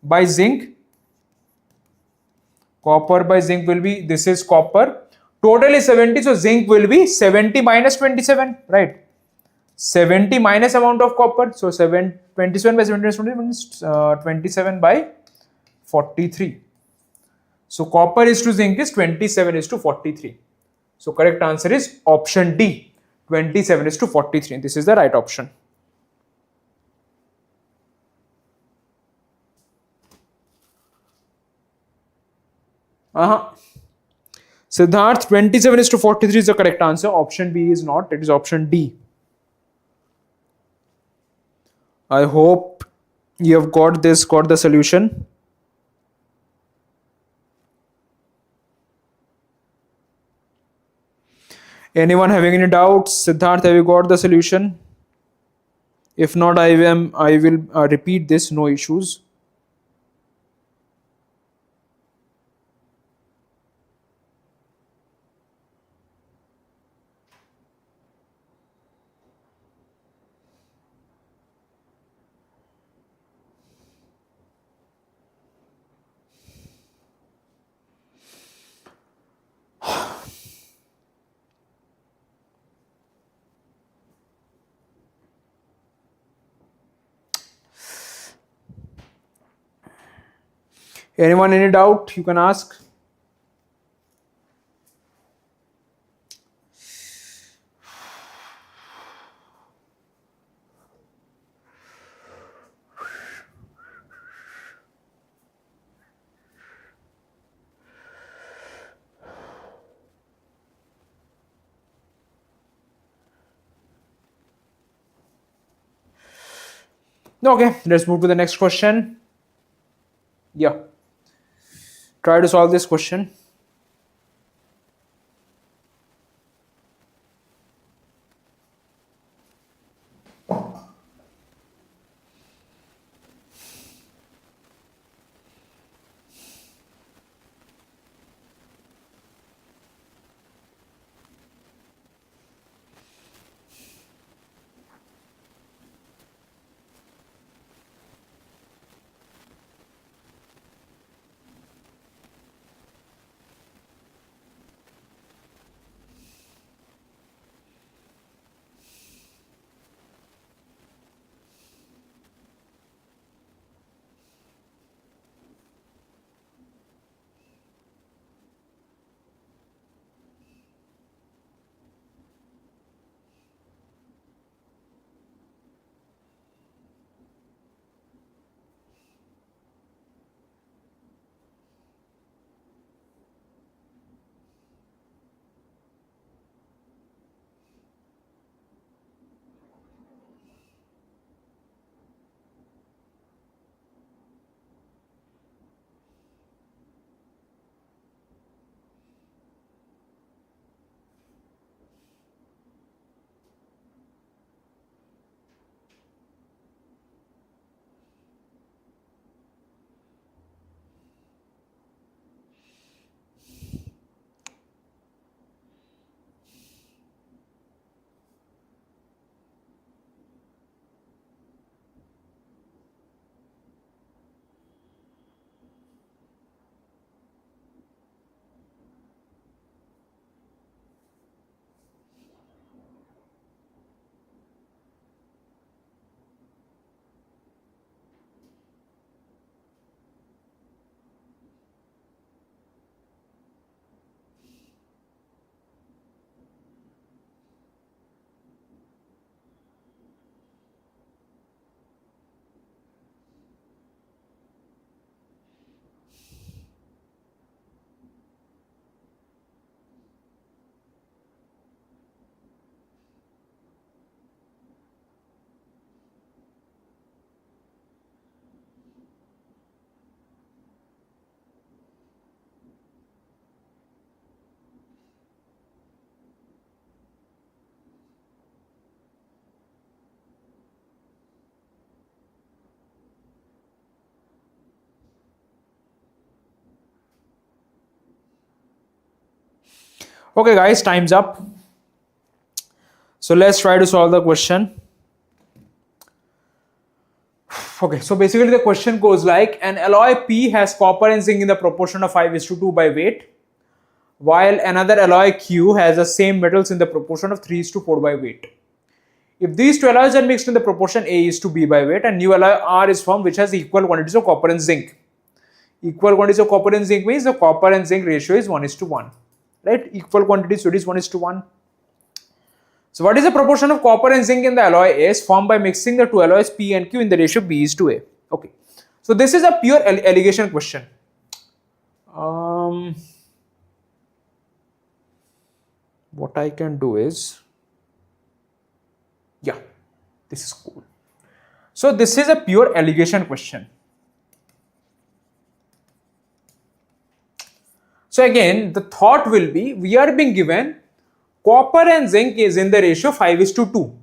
by zinc? Copper by zinc will be, this is copper. Total is 70, so zinc will be 70 minus 27, right? 70 minus amount of copper. So 27 by 70 means 27/43. So copper is to zinc is 27:43. So correct answer is option D, 27:43. This is the right option. Siddharth, 27:43 is the correct answer. Option B is not. It is option D. I hope you have got the solution. Anyone having any doubts? Siddharth, have you got the solution? If not, I will repeat this, no issues. Anyone any doubt? You can ask. Okay, let's move to the next question. Yeah. Try to solve this question. Okay, guys, time's up. So let's try to solve the question. Okay, so basically the question goes like, an alloy P has copper and zinc in the proportion of 5:2 by weight, while another alloy Q has the same metals in the proportion of 3:4 by weight. If these two alloys are mixed in the proportion A:B by weight, and new alloy R is formed which has equal quantities of copper and zinc. Equal quantities of copper and zinc means the copper and zinc ratio is 1:1. Right? Equal quantities, so it is 1:1. So what is the proportion of copper and zinc in the alloy A is formed by mixing the two alloys P and Q in the ratio B:A. Okay. So this is a pure alligation question. What I can do is, yeah, this is cool. So this is a pure alligation question. So again, the thought will be, we are being given copper and zinc is in the ratio 5:2.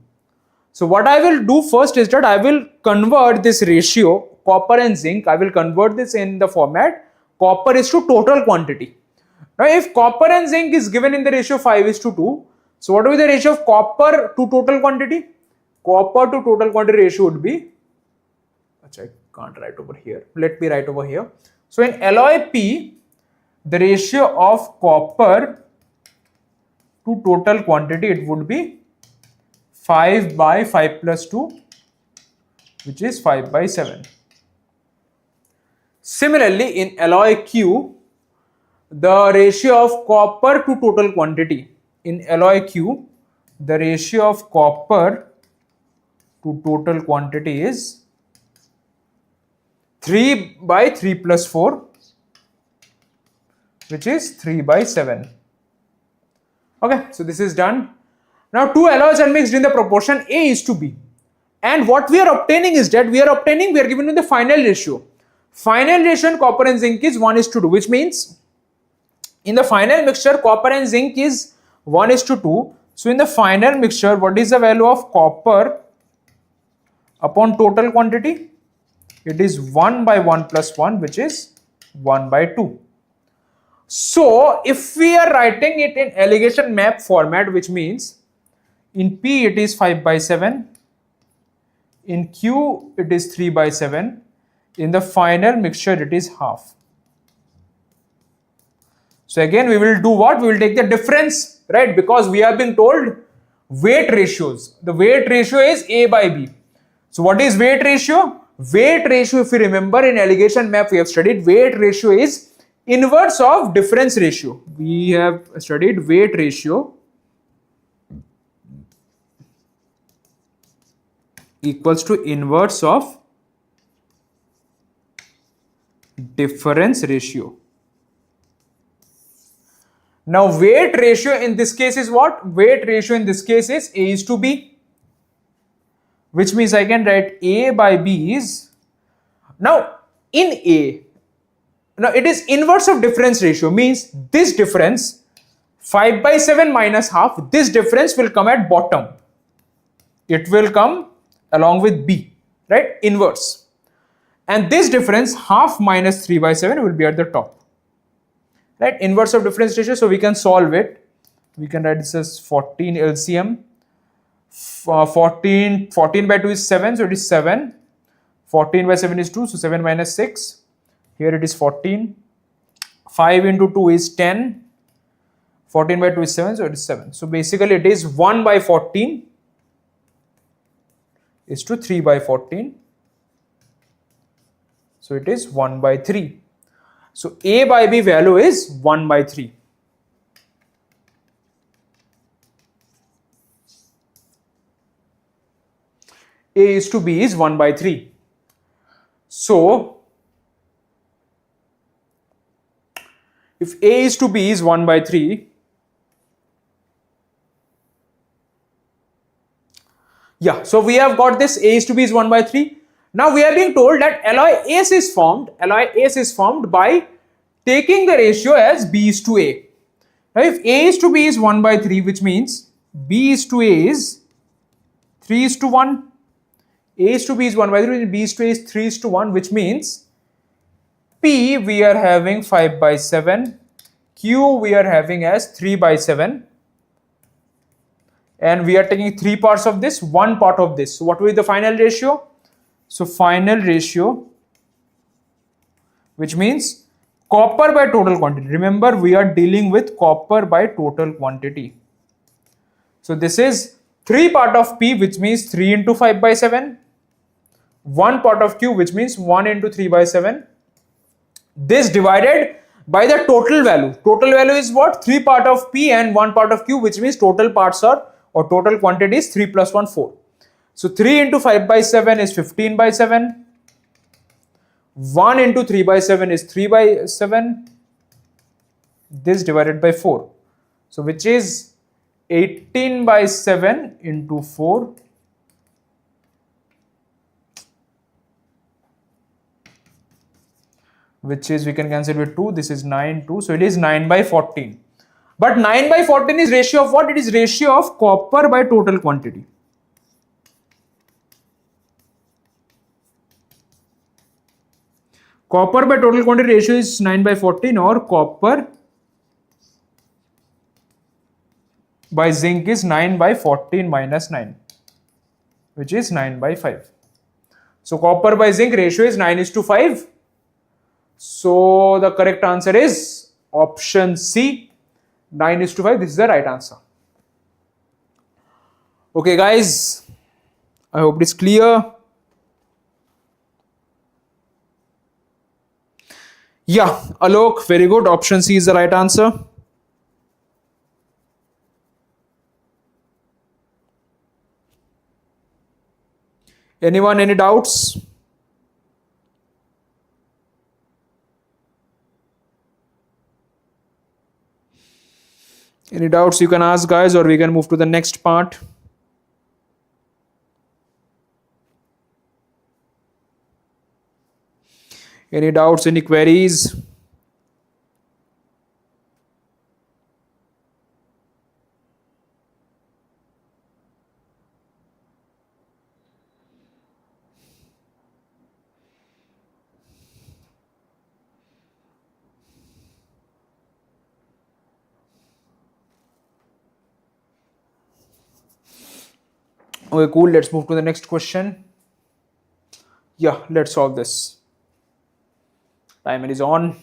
So what I will do first is that I will convert this ratio, copper and zinc, I will convert this in the format copper is to total quantity. Now if copper and zinc is given in the ratio 5:2, so what will be the ratio of copper to total quantity? Copper to total quantity ratio would be, I can't write over here, let me write over here. So in alloy P, the ratio of copper to total quantity, it would be 5/5 + 2, which is 5/7. Similarly, in alloy Q, the ratio of copper to total quantity. In alloy Q, the ratio of copper to total quantity is 3 by 3 plus 4, which is 3 by 7. Okay, so this is done. Now two alloys are mixed in the proportion A is to B. And what we are obtaining is that we are given in the final ratio. Final ratio in copper and zinc is 1:2, which means in the final mixture, copper and zinc is 1:2. So in the final mixture, what is the value of copper upon total quantity? It is 1 by 1 plus 1, which is 1 by 2. So if we are writing it in alligation map format, which means in P it is 5 by 7, in Q it is 3 by 7, in the final mixture it is half. So again we will do what? We will take the difference, right? Because we have been told weight ratios. The weight ratio is A by B. So what is weight ratio? Weight ratio, if you remember in alligation map we have studied, weight ratio is inverse of difference ratio. We have studied weight ratio equals to inverse of difference ratio. Now weight ratio in this case is what? Weight ratio in this case is A is to B, which means I can write A by B is, now in A, now it is inverse of difference ratio, means this difference 5 by 7 minus half, this difference will come at bottom. It will come along with B, right? Inverse. And this difference half minus 3 by 7 will be at the top, right? Inverse of difference ratio. So we can solve it. We can write this as 14 LCM. 14 by 2 is 7, so it is 7. 14 by 7 is 2, so 7 minus 6. Here it is 14. 5 into 2 is 10. 14 by 2 is 7, so it is 7. So basically it is 1 by 14 is to 3 by 14. So it is 1 by 3. So A by B value is 1 by 3. A is to B is 1 by 3. So if A is to B is 1 by 3, yeah, so we have got this A is to B is 1 by 3. Now we are being told that alloy ACE is formed by taking the ratio as B is to A. Now if A is to B is 1 by 3, which means B is to A is 3 is to 1. A is to B is 1 by 3, B is to A is 3 is to 1, which means P we are having 5 by 7, Q we are having as 3 by 7, and we are taking 3 parts of this, 1 part of this. So what will be the final ratio? So final ratio, which means copper by total quantity. Remember, we are dealing with copper by total quantity. So this is 3 part of P, which means 3 into 5 by 7. 1 part of Q, which means 1 into 3 by 7. This divided by the total value. Total value is what? 3 part of P and 1 part of Q, which means total parts are, or total quantity is 3 plus 1, 4. So 3 into 5 by 7 is 15 by 7. 1 into 3 by 7 is 3 by 7. This divided by 4. So which is 18 by 7 into 4. Which is, we can cancel with 2. This is 9, 2. So it is 9 by 14. But 9 by 14 is ratio of what? It is ratio of copper by total quantity. Copper by total quantity ratio is 9 by 14, or copper by zinc is 9 by 14 minus 9, which is 9 by 5. So copper by zinc ratio is 9:5. So the correct answer is option C, 9:5. This is the right answer. Okay guys, I hope it is clear. Yeah, Alok, very good. Option C is the right answer. Anyone, any doubts? Any doubts you can ask, guys, or we can move to the next part. Any doubts, any queries? Okay, cool. Let's move to the next question. Yeah, let's solve this. Timer is on.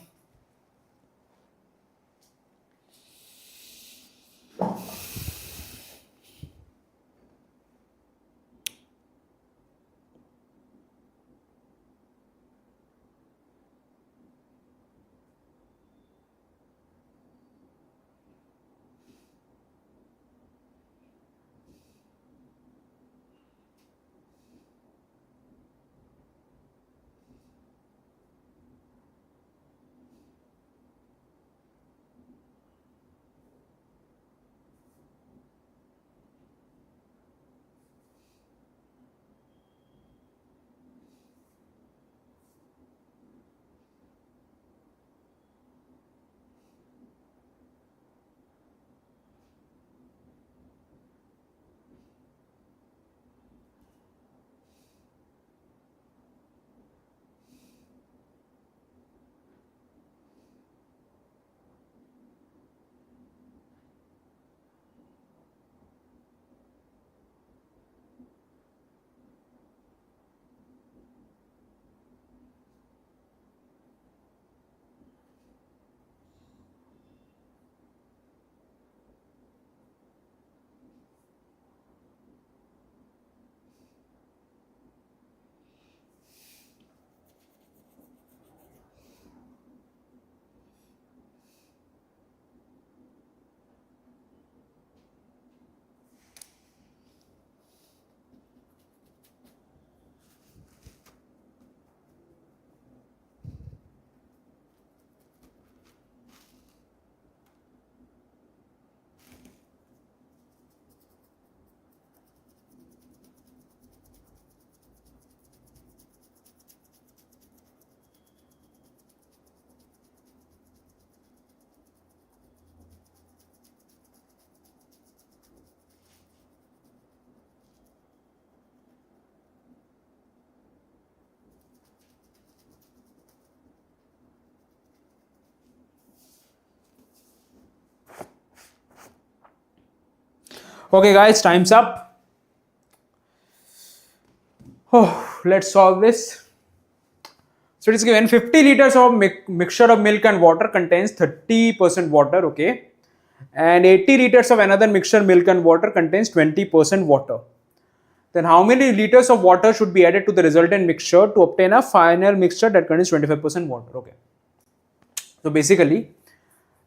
Okay, guys, time's up. Oh, let's solve this. So it is given 50 liters of mixture of milk and water contains 30% water, okay? And 80 liters of another mixture milk and water contains 20% water. Then how many liters of water should be added to the resultant mixture to obtain a final mixture that contains 25% water? Okay. So basically,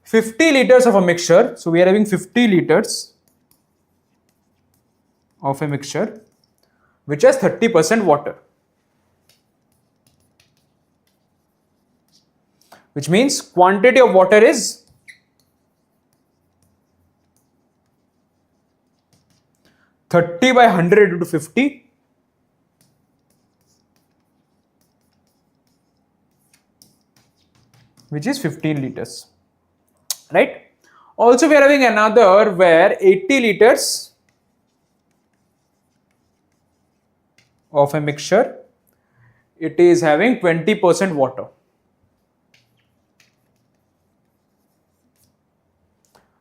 50 liters of a mixture. So we are having 50 liters of a mixture which has 30% water. Which means quantity of water is 30 by 100 into 50, which is 15 liters, right? Also we are having another where 80 liters of a mixture, it is having 20% water.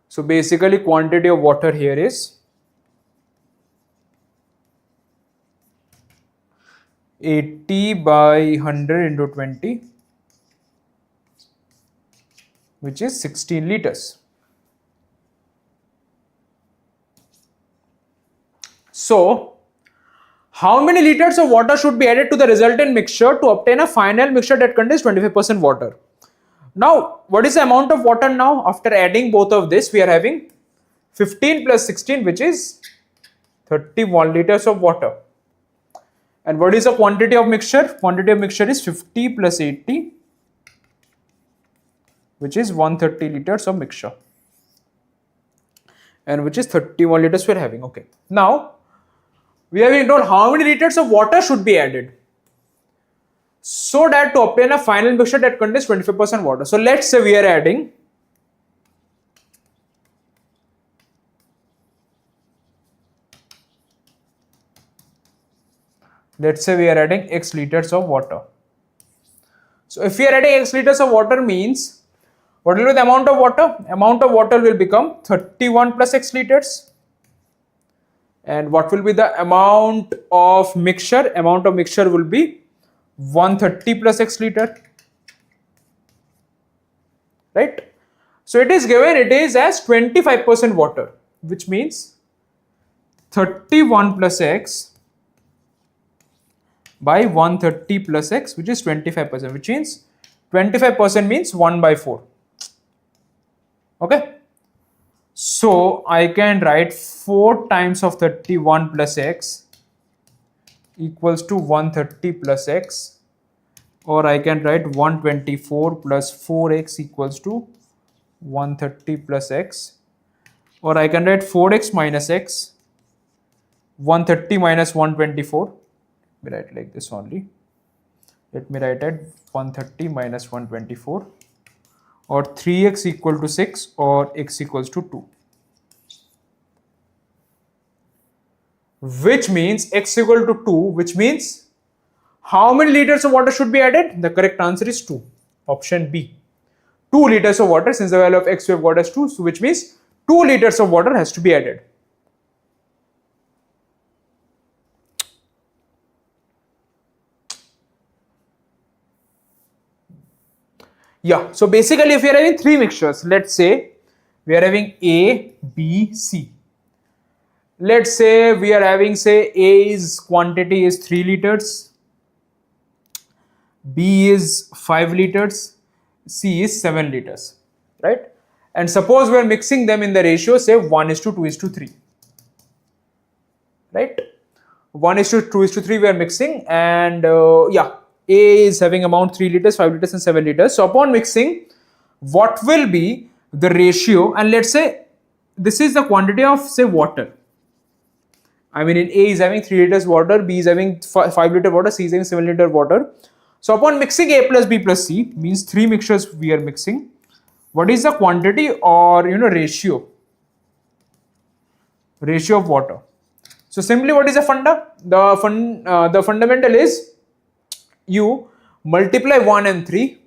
So basically quantity of water here is 80 by 100 into 20, which is 16 liters. So how many liters of water should be added to the resultant mixture to obtain a final mixture that contains 25% water? Now, what is the amount of water now? After adding both of this, we are having 15 plus 16, which is 31 liters of water. And what is the quantity of mixture? Quantity of mixture is 50 plus 80, which is 130 liters of mixture. And which is 31 liters we are having. Okay. Now, we are being told how many liters of water should be added, so that to obtain a final mixture that contains 25% water. So let's say we are adding X liters of water. So if we are adding X liters of water means, what will be the amount of water? Amount of water will become 31 plus X liters. And what will be the amount of mixture? Amount of mixture will be 130 plus X liter. Right? So it is given, it is as 25% water, which means 31 plus X by 130 plus X, which is 25%, which means 25% means 1 by 4. Okay. So I can write 4 times of 31 plus X equals to 130 plus X, or I can write 124 plus 4X equals to 130 plus X, or I can write 4X minus X, 130 minus 124. Let me write like this only. Let me write it 130 minus 124, or 3x equal to 6, or x equals to 2. Which means x equal to 2, which means how many liters of water should be added? The correct answer is 2. Option B. 2 liters of water, since the value of x we have got as 2, so which means 2 liters of water has to be added. Yeah, so basically if we are having 3 mixtures, let's say we are having A, B, C. Let's say we are having, say, A's quantity is 3 liters, B is 5 liters, C is 7 liters, right? And suppose we are mixing them in the ratio, say 1:2:3, right? 1:2:3 we are mixing, and yeah, A is having amount 3 liters, 5 liters and 7 liters. So upon mixing, what will be the ratio? And let's say this is the quantity of, say, water. I mean, in A is having 3 liters water, B is having 5 liter water, C is having 7 liter water. So upon mixing A plus B plus C, means 3 mixtures we are mixing, what is the quantity or ratio of water? So simply, what is the funda? The fundamental is you multiply 1 and 3,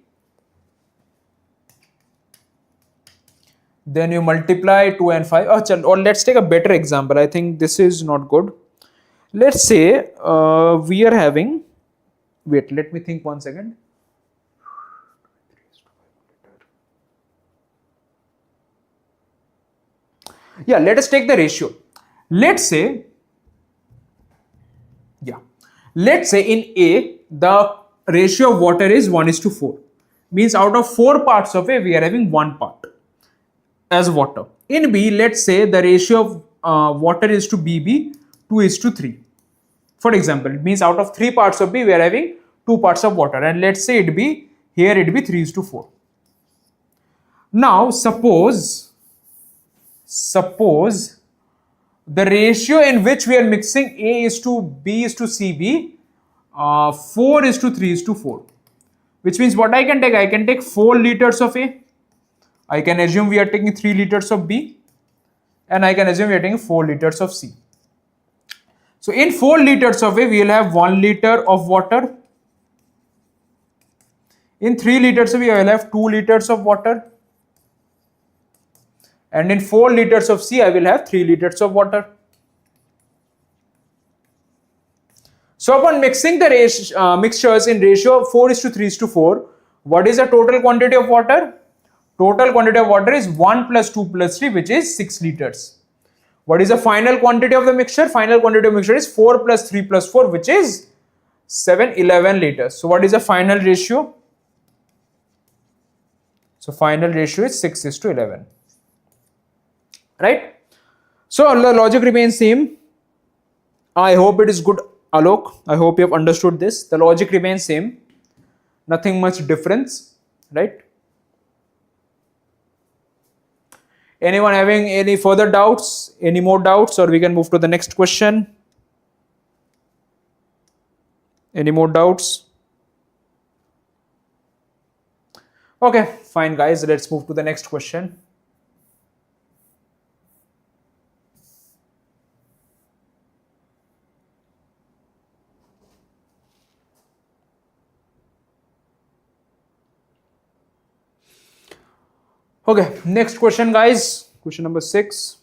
then you multiply 2 and 5. Or let's take a better example. I think this is not good. Let's say we are having, wait, let me think 1 second. Yeah, let us take the ratio. Let's say in A, the ratio of water is 1:4. Means out of 4 parts of A, we are having 1 part as water. In B, let's say the ratio of water is to BB 2:3. For example, it means out of 3 parts of B, we are having 2 parts of water. And let's say it be 3:4. Now, suppose the ratio in which we are mixing A is to B is to CB 4:3:4, which means what I can take 4 liters of A. I can assume we are taking 3 liters of B, and I can assume we are taking 4 liters of C. So in 4 liters of A, we will have 1 liter of water. In 3 liters of A, we will have 2 liters of water. And in 4 liters of C, I will have 3 liters of water. So upon mixing the mixtures in ratio of 4:3:4, what is the total quantity of water? Total quantity of water is 1 plus 2 plus 3, which is 6 liters. What is the final quantity of the mixture? Final quantity of mixture is 4 plus 3 plus 4, which is 11 liters. So what is the final ratio? So final ratio is 6:11. Right? So the logic remains same. I hope it is good, Alok. I hope you have understood this. The logic remains same. Nothing much difference, right? Anyone having any further doubts? Any more doubts, or we can move to the next question? Any more doubts? Okay, fine, guys. Let's move to the next question. Okay, next question, guys. Question number 6.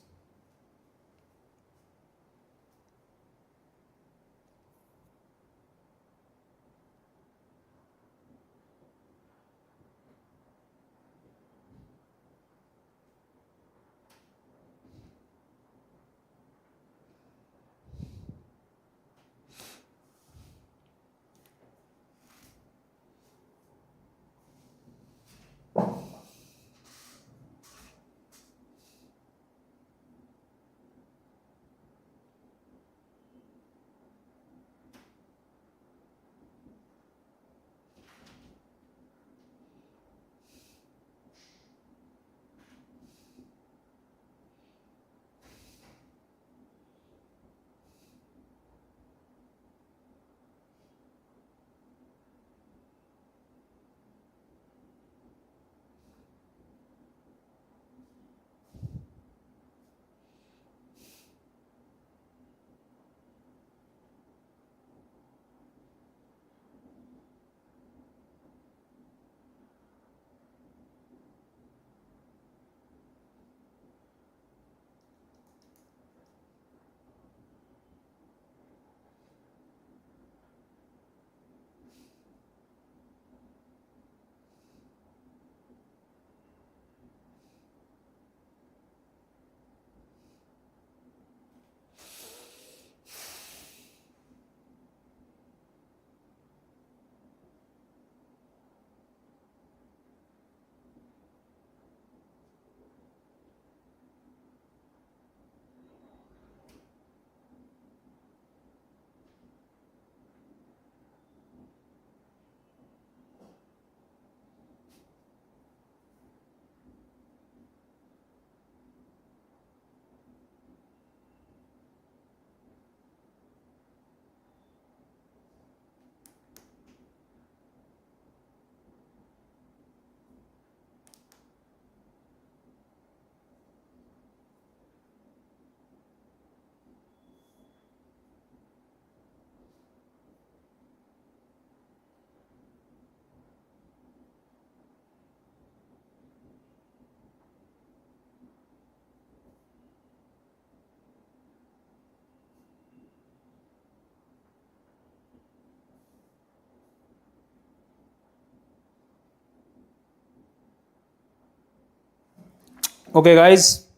Okay, guys,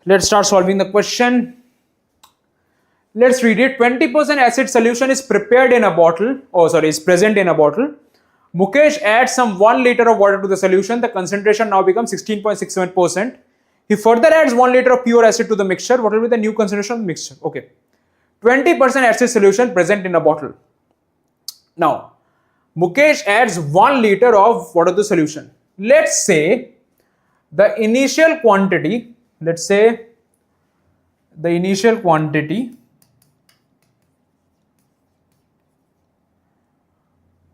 let's start solving the question. Let's read it. 20% acid solution is prepared in a bottle. Oh, sorry, is present in a bottle. Mukesh adds some 1 liter of water to the solution. The concentration now becomes 16.67%. He further adds 1 liter of pure acid to the mixture. What will be the new concentration of the mixture? Okay. 20% acid solution present in a bottle. Now, Mukesh adds 1 liter of water to the solution. Let's say the initial quantity,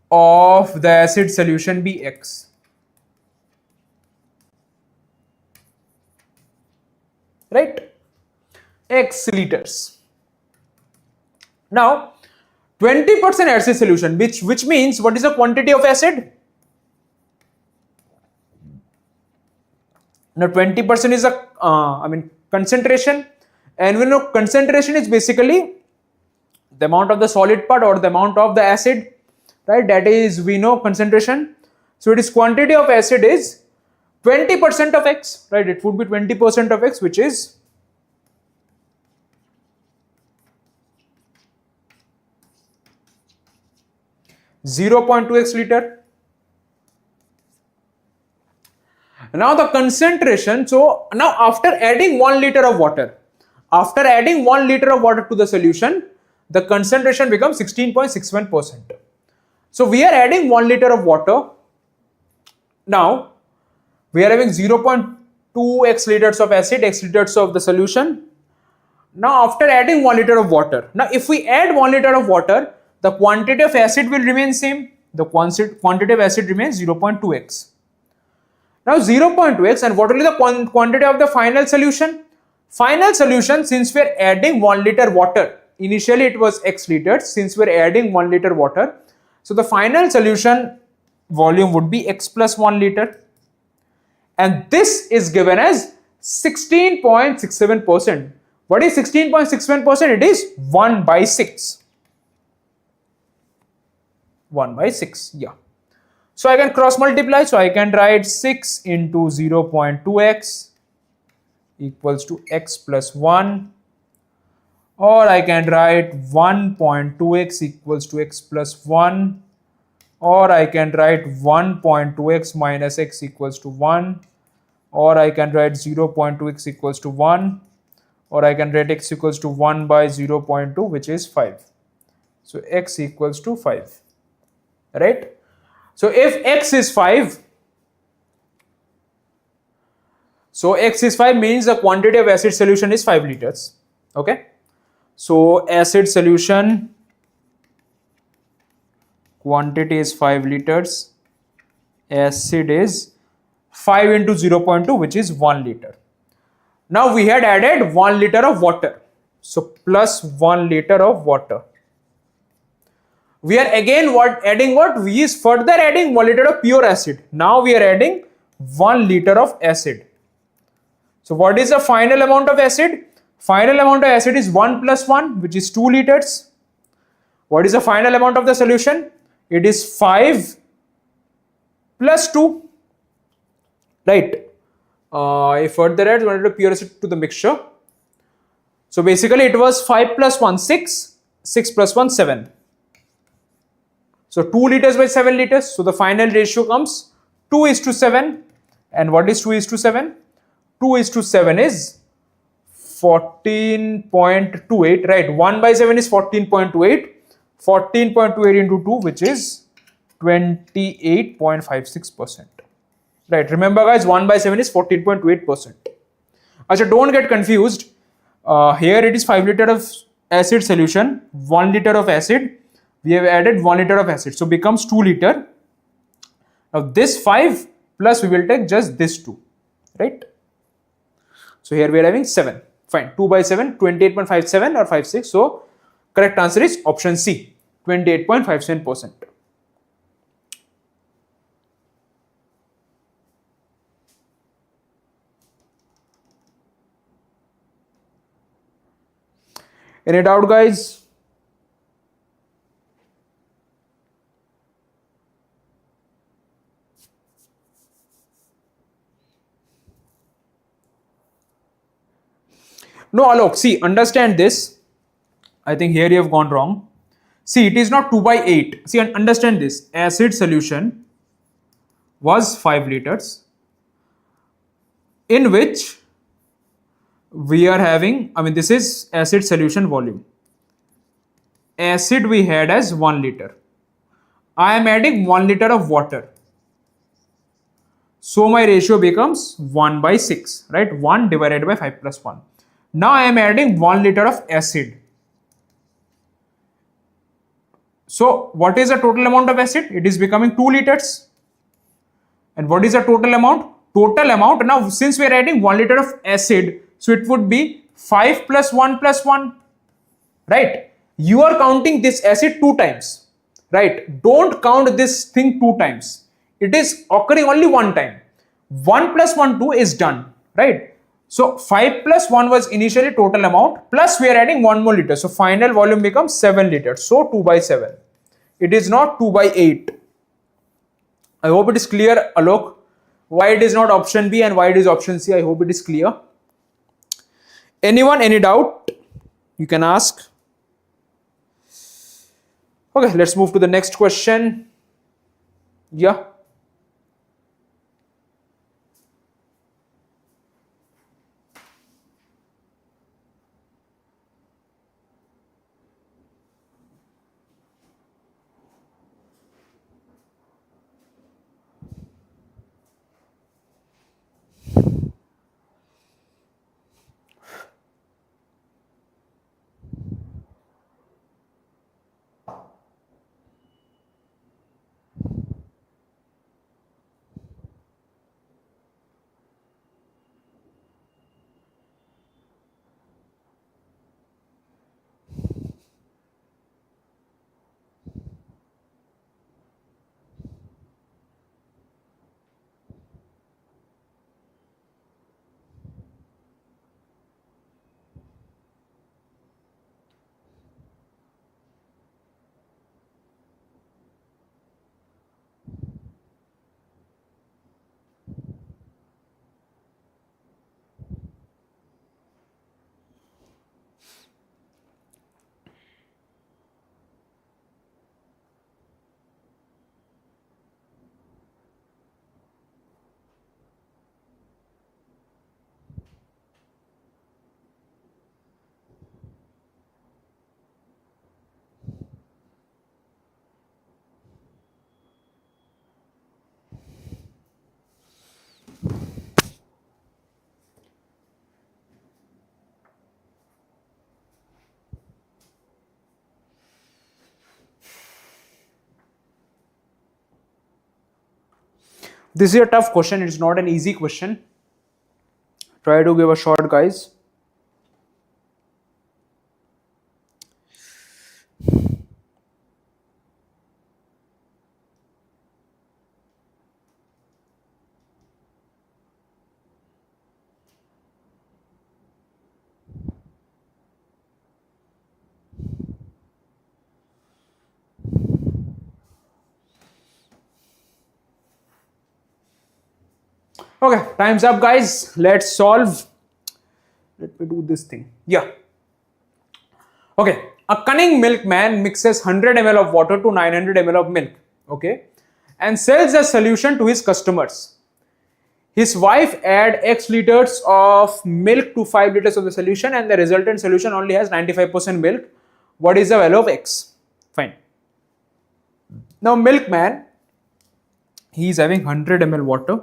of the acid solution be X. Right? X liters. Now, 20% acid solution, which means what is the quantity of acid? Now 20% is a concentration, and we know concentration is basically the amount of the solid part or the amount of the acid, right? That is, we know concentration. So it is quantity of acid is 20% of X, right? It would be 20% of X, which is 0.2x liter. Now the concentration, so now after adding 1 liter of water, to the solution, the concentration becomes 16.61%. So we are adding 1 liter of water. Now we are having 0.2 x liters of acid, x liters of the solution. Now after adding 1 liter of water, now if we add 1 liter of water, the quantity of acid will remain same. The quantity of acid remains 0.2x. Now 0.2x, and what will be the quantity of the final solution? Final solution, since we are adding 1 liter water, initially it was x liters, since we are adding 1 liter water, so the final solution volume would be x plus 1 liter, and this is given as 16.67%. What is 16.67%? It is 1 by 6. 1 by 6, yeah. So I can cross multiply, so I can write 6 into 0.2x equals to x plus 1, or I can write 1.2x equals to x plus 1, or I can write 1.2x minus x equals to 1, or I can write 0.2x equals to 1, or I can write x equals to 1 by 0.2, which is 5. So x equals to 5, right? So if x is 5, so x is 5 means the quantity of acid solution is 5 liters. Okay. So acid solution quantity is 5 liters. Acid is 5 into 0.2, which is 1 liter. Now we had added 1 liter of water. So plus 1 liter of water. We are again adding what? We is further adding 1 liter of pure acid. Now we are adding 1 liter of acid. So what is the final amount of acid? Final amount of acid is 1 plus 1, which is 2 liters. What is the final amount of the solution? It is 5 plus 2. Right. I further add 1 liter of pure acid to the mixture. So basically it was 5 plus 1, 6. 6 plus 1, 7. So 2 liters by 7 liters. So the final ratio comes 2:7. And what is 2:7? 2:7 is 14.28, right? 1 by 7 is 14.28. 14.28 into 2, which is 28.56%. Right, remember guys, 1 by 7 is 14.28%. Achha, don't get confused. Here it is 5 liter of acid solution, 1 liter of acid. We have added 1 liter of acid, so becomes 2 liter. Now this 5 plus we will take just this 2, right? So here we are having 7. Fine, 2 by 7, 28.57 or 56. So correct answer is option C, 28.57%. Any doubt, guys? No, Alok, see, understand this. I think here you have gone wrong. See, it is not 2 by 8. See, understand this. Acid solution was 5 liters, in which we are having, this is acid solution volume. Acid we had as 1 liter. I am adding 1 liter of water. So my ratio becomes 1 by 6, right? 1 divided by 5 plus 1. Now I am adding 1 liter of acid. So what is the total amount of acid? It is becoming 2 liters. And what is the total amount? Total amount, now since we are adding 1 liter of acid, so it would be 5 plus 1 plus 1, right? You are counting this acid 2 times, right? Don't count this thing 2 times. It is occurring only 1 time. 1 plus 1, 2 is done, right? So 5 plus 1 was initially total amount, plus we are adding 1 more liter. So final volume becomes 7 liters. So 2 by 7. It is not 2 by 8. I hope it is clear, Alok. Why it is not option B and why it is option C? I hope it is clear. Anyone, any doubt? You can ask. Okay, let's move to the next question. Yeah. This is a tough question. It's not an easy question. Try to give a shot, guys. Okay, time's up, guys. Let's solve. Let me do this thing. Yeah. Okay. A cunning milkman mixes 100 ml of water to 900 ml of milk. Okay. And sells the solution to his customers. His wife add X liters of milk to 5 liters of the solution, and the resultant solution only has 95% milk. What is the value of X? Fine. Now, milkman, he is having 100 ml water.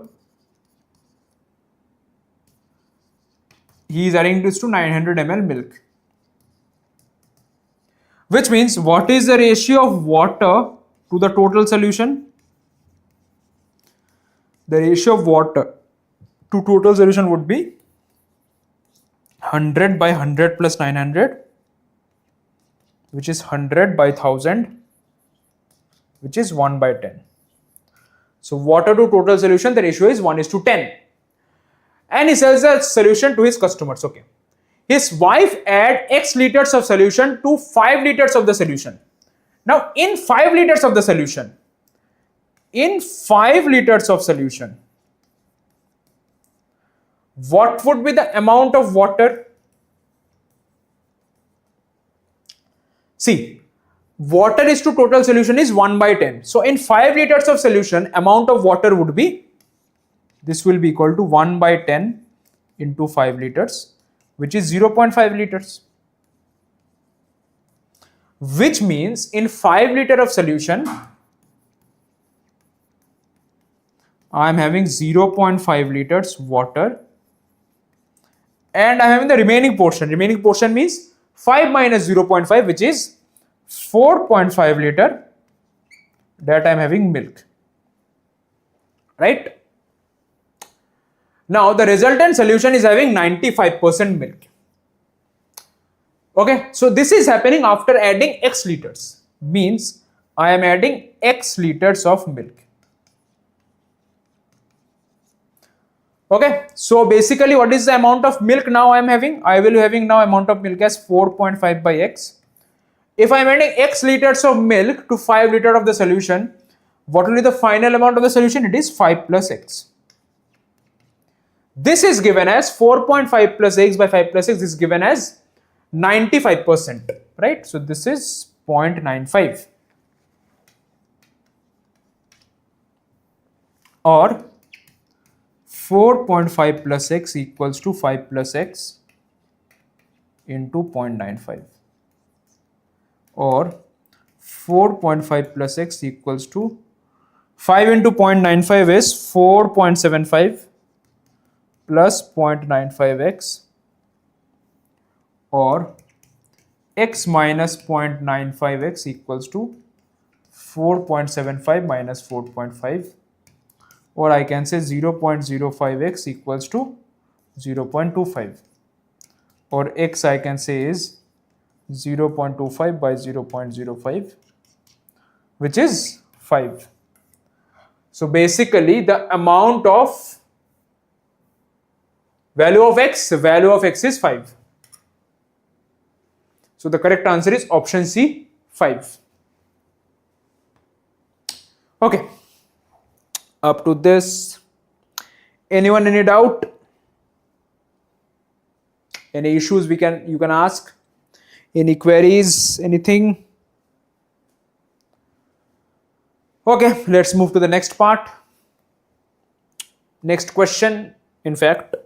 He is adding this to 900 ml milk. Which means, what is the ratio of water to the total solution? The ratio of water to total solution would be 100 by 100 plus 900, which is 100 by 1000, which is 1 by 10. So water to total solution, the ratio is 1:10. And he sells the solution to his customers. Okay. His wife add X liters of solution to 5 liters of the solution. Now in 5 liters of the solution, what would be the amount of water? See, water is to total solution is 1 by 10. So in 5 liters of solution, amount of water would be, this will be equal to 1 by 10 into 5 liters, which is 0.5 liters. Which means in 5 liter of solution, I am having 0.5 liters water, and I am having the remaining portion. Remaining portion means 5 minus 0.5, which is 4.5 liter, that I am having milk. Right? Now the resultant solution is having 95% milk. Okay, so this is happening after adding X liters. Means I am adding X liters of milk. Okay, so basically what is the amount of milk now I am having? I will be having now amount of milk as 4.5 by X. If I am adding X liters of milk to 5 liter of the solution, what will be the final amount of the solution? It is 5 plus X. This is given as 4.5 plus X by 5 plus X is given as 95%, right? So this is 0.95 or 4.5 plus X equals to 5 plus X into 0.95 or 4.5 plus X equals to 5 into 0.95 is 4.75 plus 0.95X or X minus 0.95X equals to 4.75 minus 4.5, or I can say 0.05X equals to 0.25, or X I can say is 0.25 by 0.05, which is 5. So basically the amount of value of X is 5. So the correct answer is option C, 5. Okay. Up to this, anyone any doubt? Any issues you can ask? Any queries? Anything? Okay, let's move to the next part. Next question, in fact.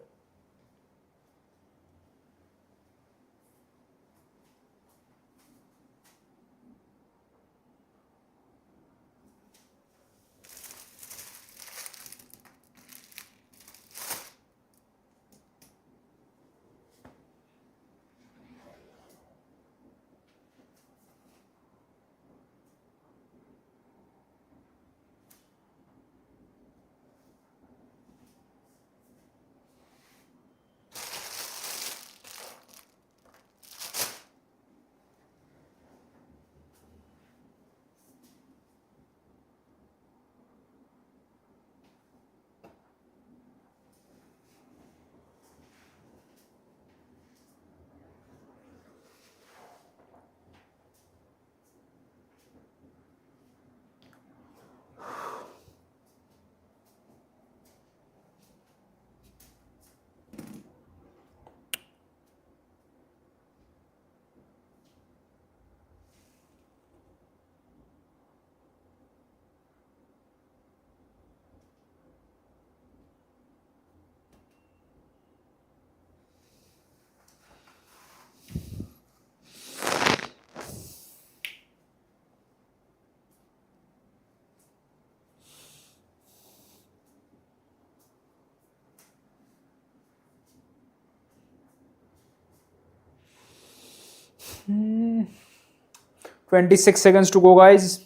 26 seconds to go, guys.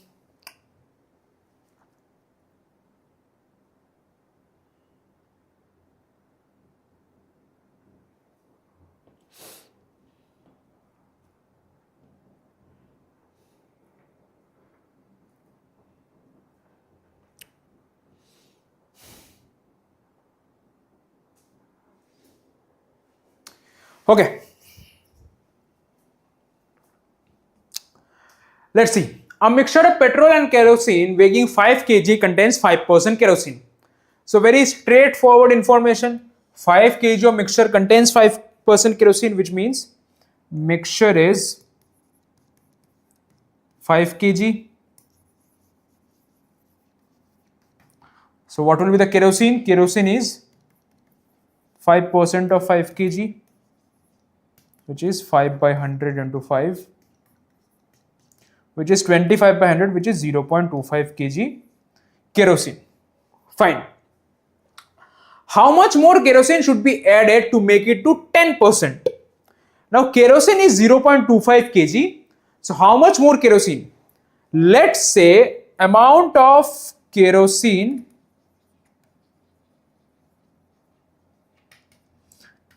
Okay. Let's see. A mixture of petrol and kerosene weighing 5 kg contains 5% kerosene. So very straightforward information. 5 kg of mixture contains 5% kerosene, which means mixture is 5 kg. So what will be the kerosene? Kerosene is 5% of 5 kg, which is 5 by 100 into 5, which is 25 by 100, which is 0.25 kg kerosene. Fine. How much more kerosene should be added to make it to 10%? Now kerosene is 0.25 kg. So how much more kerosene? Let's say amount of kerosene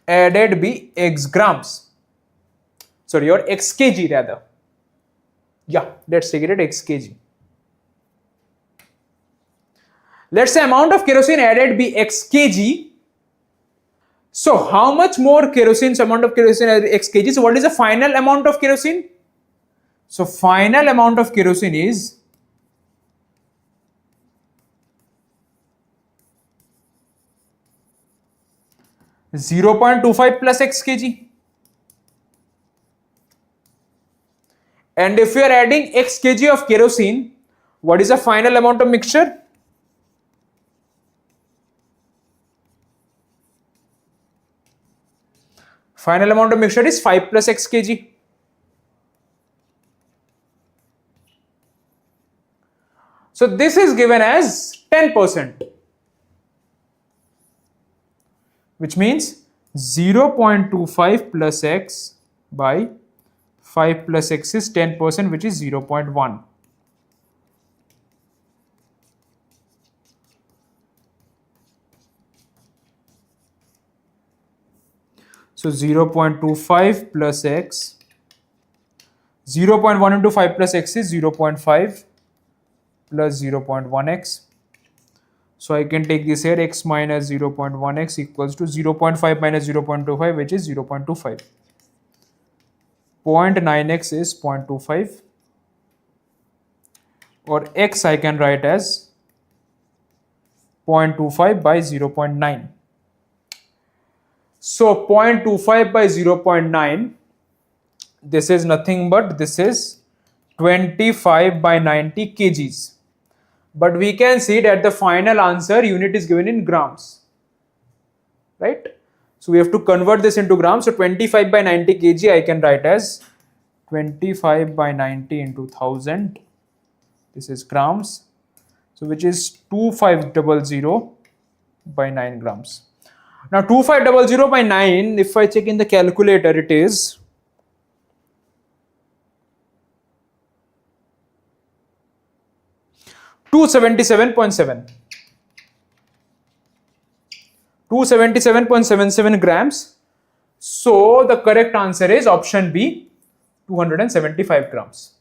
added be x grams. Sorry, or x kg rather. Yeah, let's take it at x kg. Let's say amount of kerosene added be x kg. So how much more kerosene, amount of kerosene added x kg? So what is the final amount of kerosene? So final amount of kerosene is 0.25 plus x kg. And if we are adding x kg of kerosene, what is the final amount of mixture? Final amount of mixture is 5 plus x kg. So this is given as 10%, which means 0.25 plus x by 5 plus x is 10%, which is 0.1. So 0.25 plus x, 0.1 into 5 plus x is 0.5 plus 0.1x. So I can take this here, x minus 0.1x equals to 0.5 minus 0.25, which is 0.25. 0.9x is 0.25, or x I can write as 0.25 by 0.9. So 0.25 by 0.9, this is nothing but this is 25 by 90 kgs. But we can see that the final answer unit is given in grams, right? So we have to convert this into grams. So 25 by 90 kg I can write as 25 by 90 into 1000. This is grams. So which is 2500 by 9 grams. Now 2500 by 9, if I check in the calculator, it is 277.7. 277.77 grams. So the correct answer is option B, 275 grams.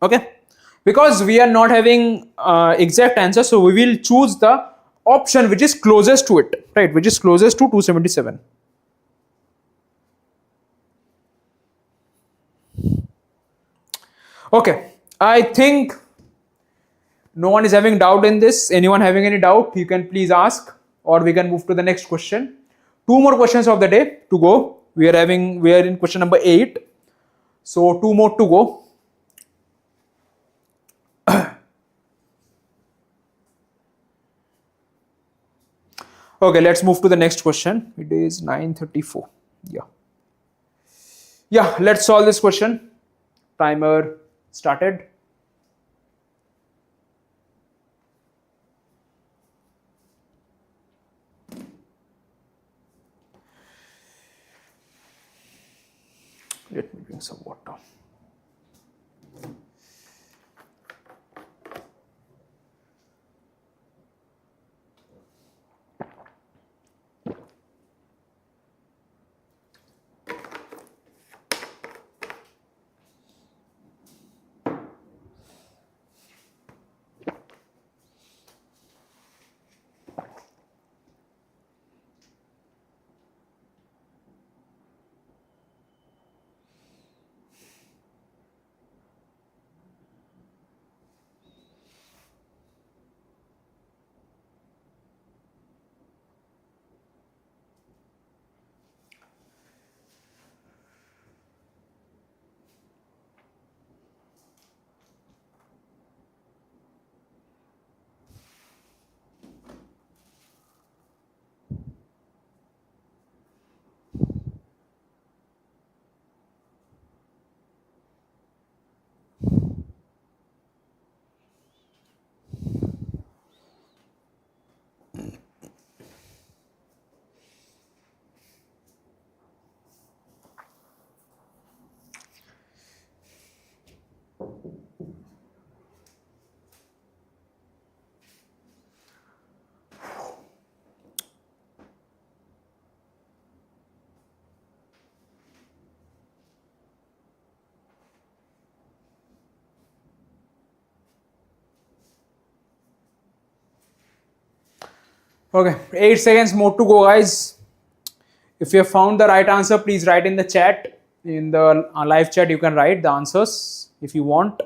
Okay, because we are not having exact answer, so we will choose the option which is closest to it, right? Which is closest to 277. Okay, I think no one is having doubt in this. Anyone having any doubt, you can please ask, or we can move to the next question. Two more questions of the day to go. We are in question number 8. So 2 more to go. Okay, let's move to the next question. It is 9:34. Yeah, let's solve this question. Timer started. Let me drink some water. Okay, 8 seconds more to go, guys. If you have found the right answer, please write in the chat. In the live chat, you can write the answers if you want.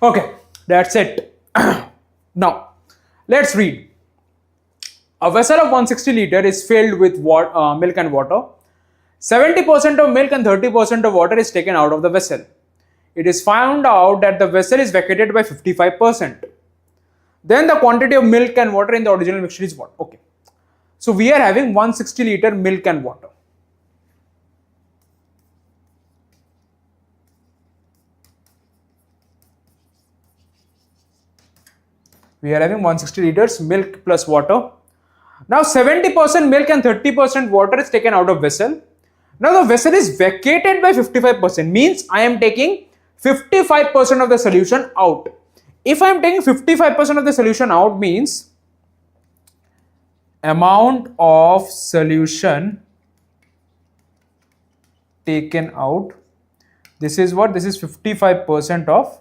Okay, that's it. Now, let's read. A vessel of 160 liter is filled with milk and water. 70% of milk and 30% of water is taken out of the vessel. It is found out that the vessel is vacated by 55%. Then the quantity of milk and water in the original mixture is what? Okay. So we are having 160 liter milk and water. We are having 160 liters milk plus water. Now 70% milk and 30% water is taken out of vessel. Now the vessel is vacated by 55%, means I am taking 55% of the solution out. If I am taking 55% of the solution out, means amount of solution taken out. This is what? This is 55% of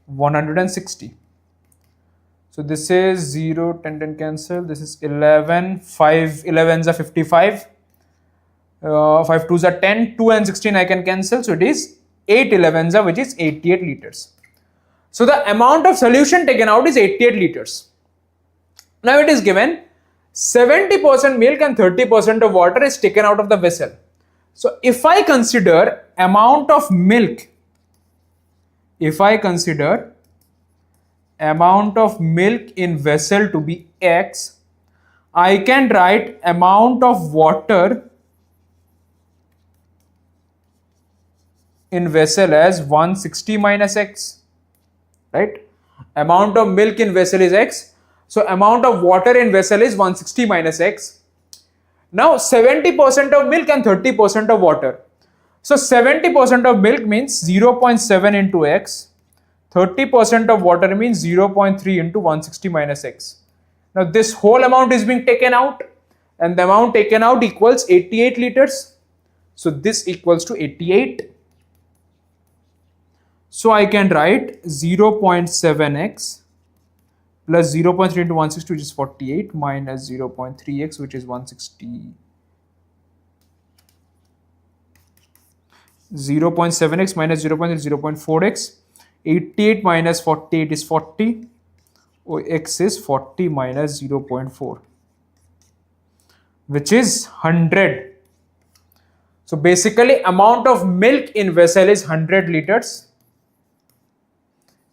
160. So this is 0, 10, 10 cancel. This is 11, 5 11s are 55. 5 2s are 10, 2 and 16 I can cancel. So it is 8 11s are, which is 88 liters. So the amount of solution taken out is 88 liters. Now it is given 70% milk and 30% of water is taken out of the vessel. So if I consider amount of milk, amount of milk in vessel to be X, I can write amount of water in vessel as 160 minus X, right? Amount of milk in vessel is X, so amount of water in vessel is 160 minus X. Now 70% of milk and 30% of water. So 70% of milk means 0.7 into X, 30% of water means 0.3 into 160 minus X. Now this whole amount is being taken out, and the amount taken out equals 88 liters. So this equals to 88. So I can write 0.7x plus 0.3 into 160, which is 48, minus 0.3x, which is 160. 0.7x minus 0.3 is 0.4x. 88 minus 48 is 40. X is 40 minus 0.4, which is 100. So basically amount of milk in vessel is 100 liters.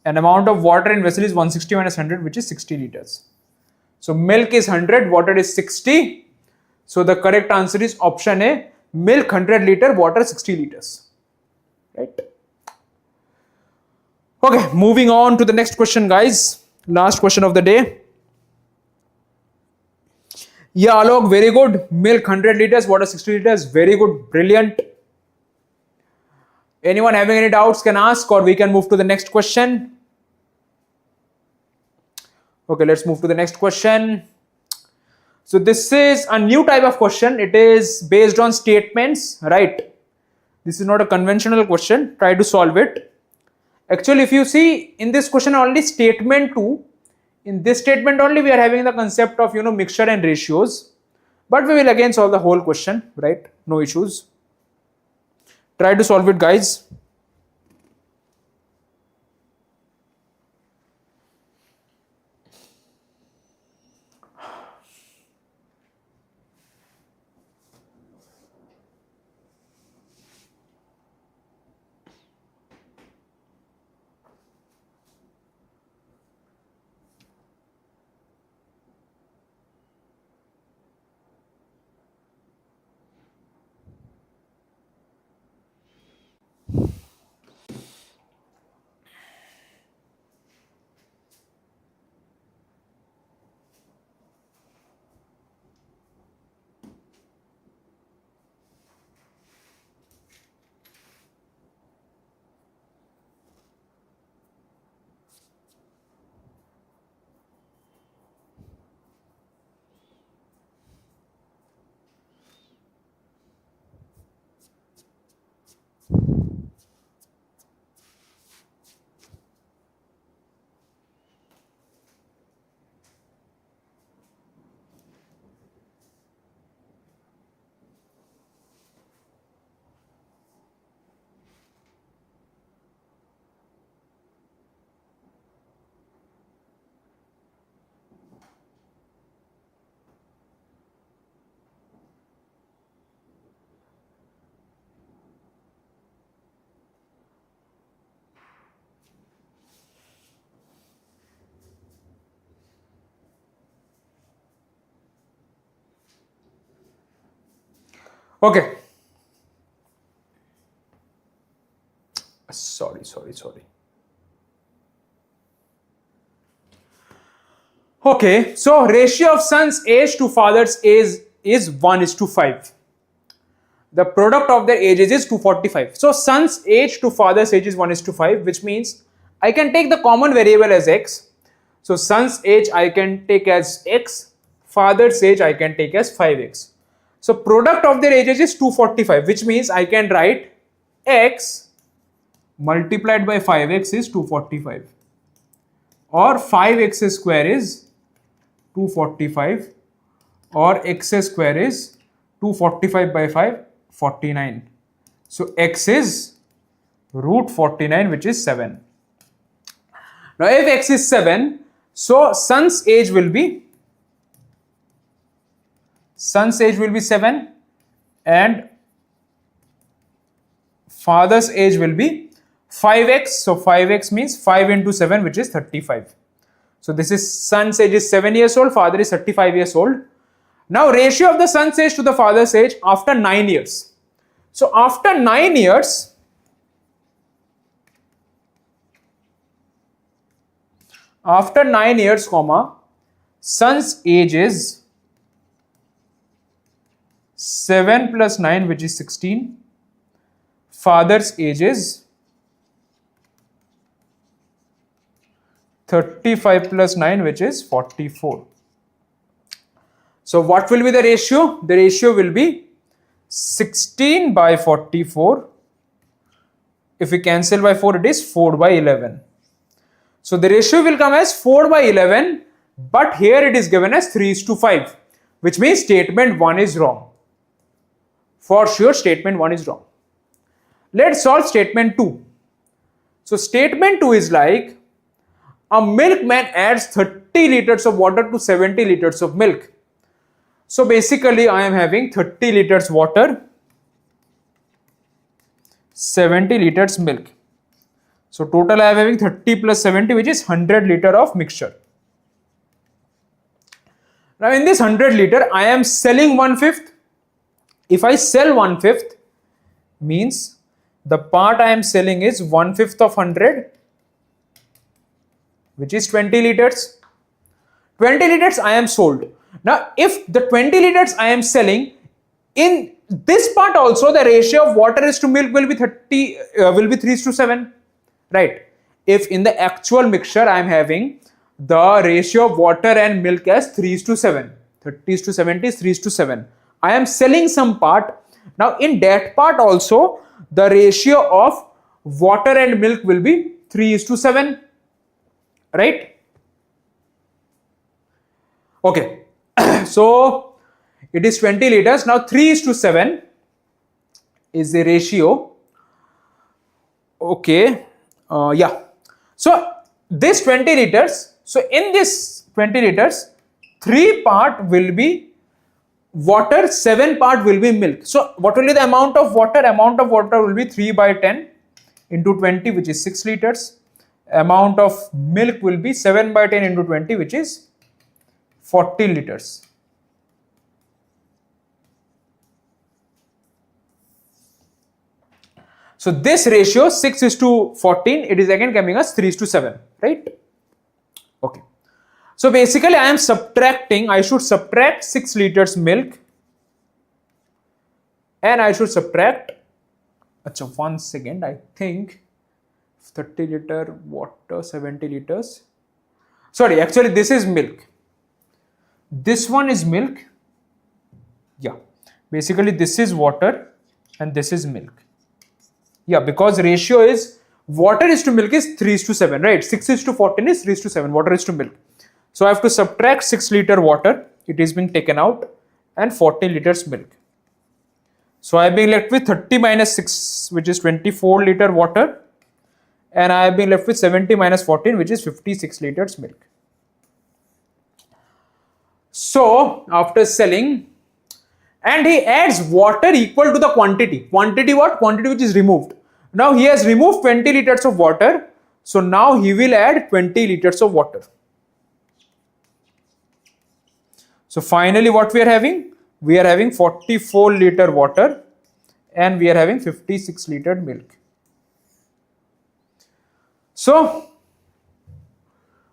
And amount of water in vessel is 160 minus 100, which is 60 liters. So milk is 100, water is 60. So the correct answer is option A, milk 100 liter, water 60 liters. Right? Okay, moving on to the next question, guys. Last question of the day. Yeah, Alok, very good. Milk 100 liters, water 60 liters. Very good, brilliant. Anyone having any doubts can ask, or we can move to the next question. Okay, let's move to the next question. So this is a new type of question. It is based on statements, right? This is not a conventional question. Try to solve it. Actually, if you see in this question only statement 2, in this statement only we are having the concept of mixture and ratios. But we will again solve the whole question, right? No issues. Try to solve it, guys. Okay. Sorry. Okay, so ratio of son's age to father's age is 1:5. The product of their ages is 245. So son's age to father's age is 1:5, which means I can take the common variable as x. So son's age I can take as x, father's age I can take as 5x. So product of their ages is 245, which means I can write x multiplied by 5x is 245, or 5x square is 245, or x square is 245 by 5, 49. So x is root 49, which is 7. Now if x is 7, so son's age will be 7 and father's age will be 5x. So 5x means 5 into 7, which is 35. So this is son's age is 7 years old, father is 35 years old. Now ratio of the son's age to the father's age after 9 years. So after 9 years, comma, son's age is 7 plus 9, which is 16. Father's age is 35 plus 9, which is 44. So what will be the ratio? The ratio will be 16 by 44. If we cancel by 4, it is 4 by 11. So the ratio will come as 4 by 11, but here it is given as 3:5, which means statement 1 is wrong. For sure, statement 1 is wrong. Let's solve statement 2. So statement 2 is like, a milkman adds 30 liters of water to 70 liters of milk. So basically I am having 30 liters water, 70 liters milk. So total I am having 30 plus 70, which is 100 liter of mixture. Now in this 100 liter I am selling 1/5. If I sell 1/5, means the part I am selling is 1/5 of 100, which is 20 liters. 20 liters I am sold. Now if the 20 liters I am selling, in this part also the ratio of water is to milk will be 3:7, right? If in the actual mixture I am having the ratio of water and milk as 3:7, 30:70 is 3:7. I am selling some part. Now in that part also the ratio of water and milk will be 3:7, right? Okay. So it is 20 liters. Now 3:7 is the ratio. Okay. Yeah. So this 20 liters. So in this 20 liters, 3 part will be water, 7 part will be milk. So what will be the amount of water? Amount of water will be 3 by 10 into 20, which is 6 liters. Amount of milk will be 7 by 10 into 20, which is 40 liters. So this ratio 6:14, it is again coming as 3:7, right? Okay. So basically I am subtracting, I should subtract 6 liters milk and I should subtract, achha, 1 second, I think 30 liter water, 70 liters. Sorry, actually this is milk. This one is milk. Yeah, basically this is water and this is milk. Yeah, because ratio is water is to milk is 3:7, right? 6:14 is 3:7, water is to milk. So I have to subtract 6 liter water, it is being taken out, and 40 liters milk. So I have been left with 30 minus 6, which is 24 liter water, and I have been left with 70 minus 14, which is 56 liters milk. So after selling, and he adds water equal to the quantity. Quantity what? Quantity which is removed. Now he has removed 20 liters of water. So now he will add 20 liters of water. So finally what we are having? we are having 44 liter water and we are having 56 liter milk. So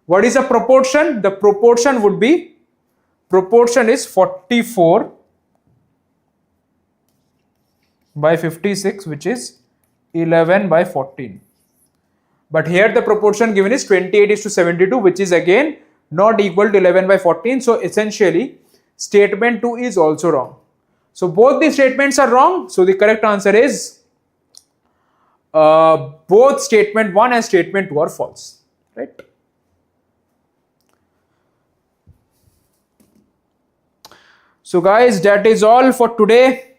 what is the proportion? The proportion would be, proportion is 44 by 56, which is 11 by 14. But here the proportion given is 28:72, which is again not equal to 11 by 14. So essentially statement 2 is also wrong. So both these statements are wrong. So the correct answer is both statement 1 and statement 2 are false, right? So guys, that is all for today,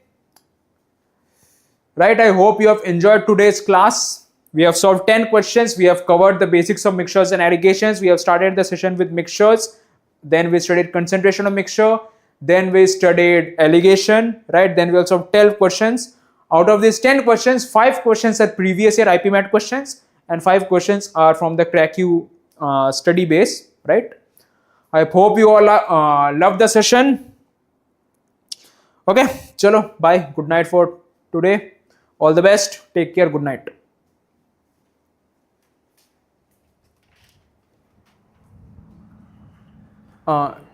right? I hope you have enjoyed today's class. We have solved 10 questions. We have covered the basics of mixtures and aggregations. We have started the session with mixtures. Then we studied concentration of mixture. Then we studied alligation, right? Then we also have 12 questions. Out of these 10 questions, 5 questions are previous year IP Mat questions and 5 questions are from the Cracku study base, right? I hope you all love the session. Okay, chalo, bye. Good night for today. All the best. Take care. Good night.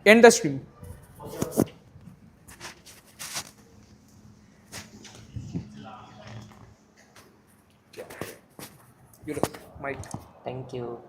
End the stream. You look, Mike. Thank you.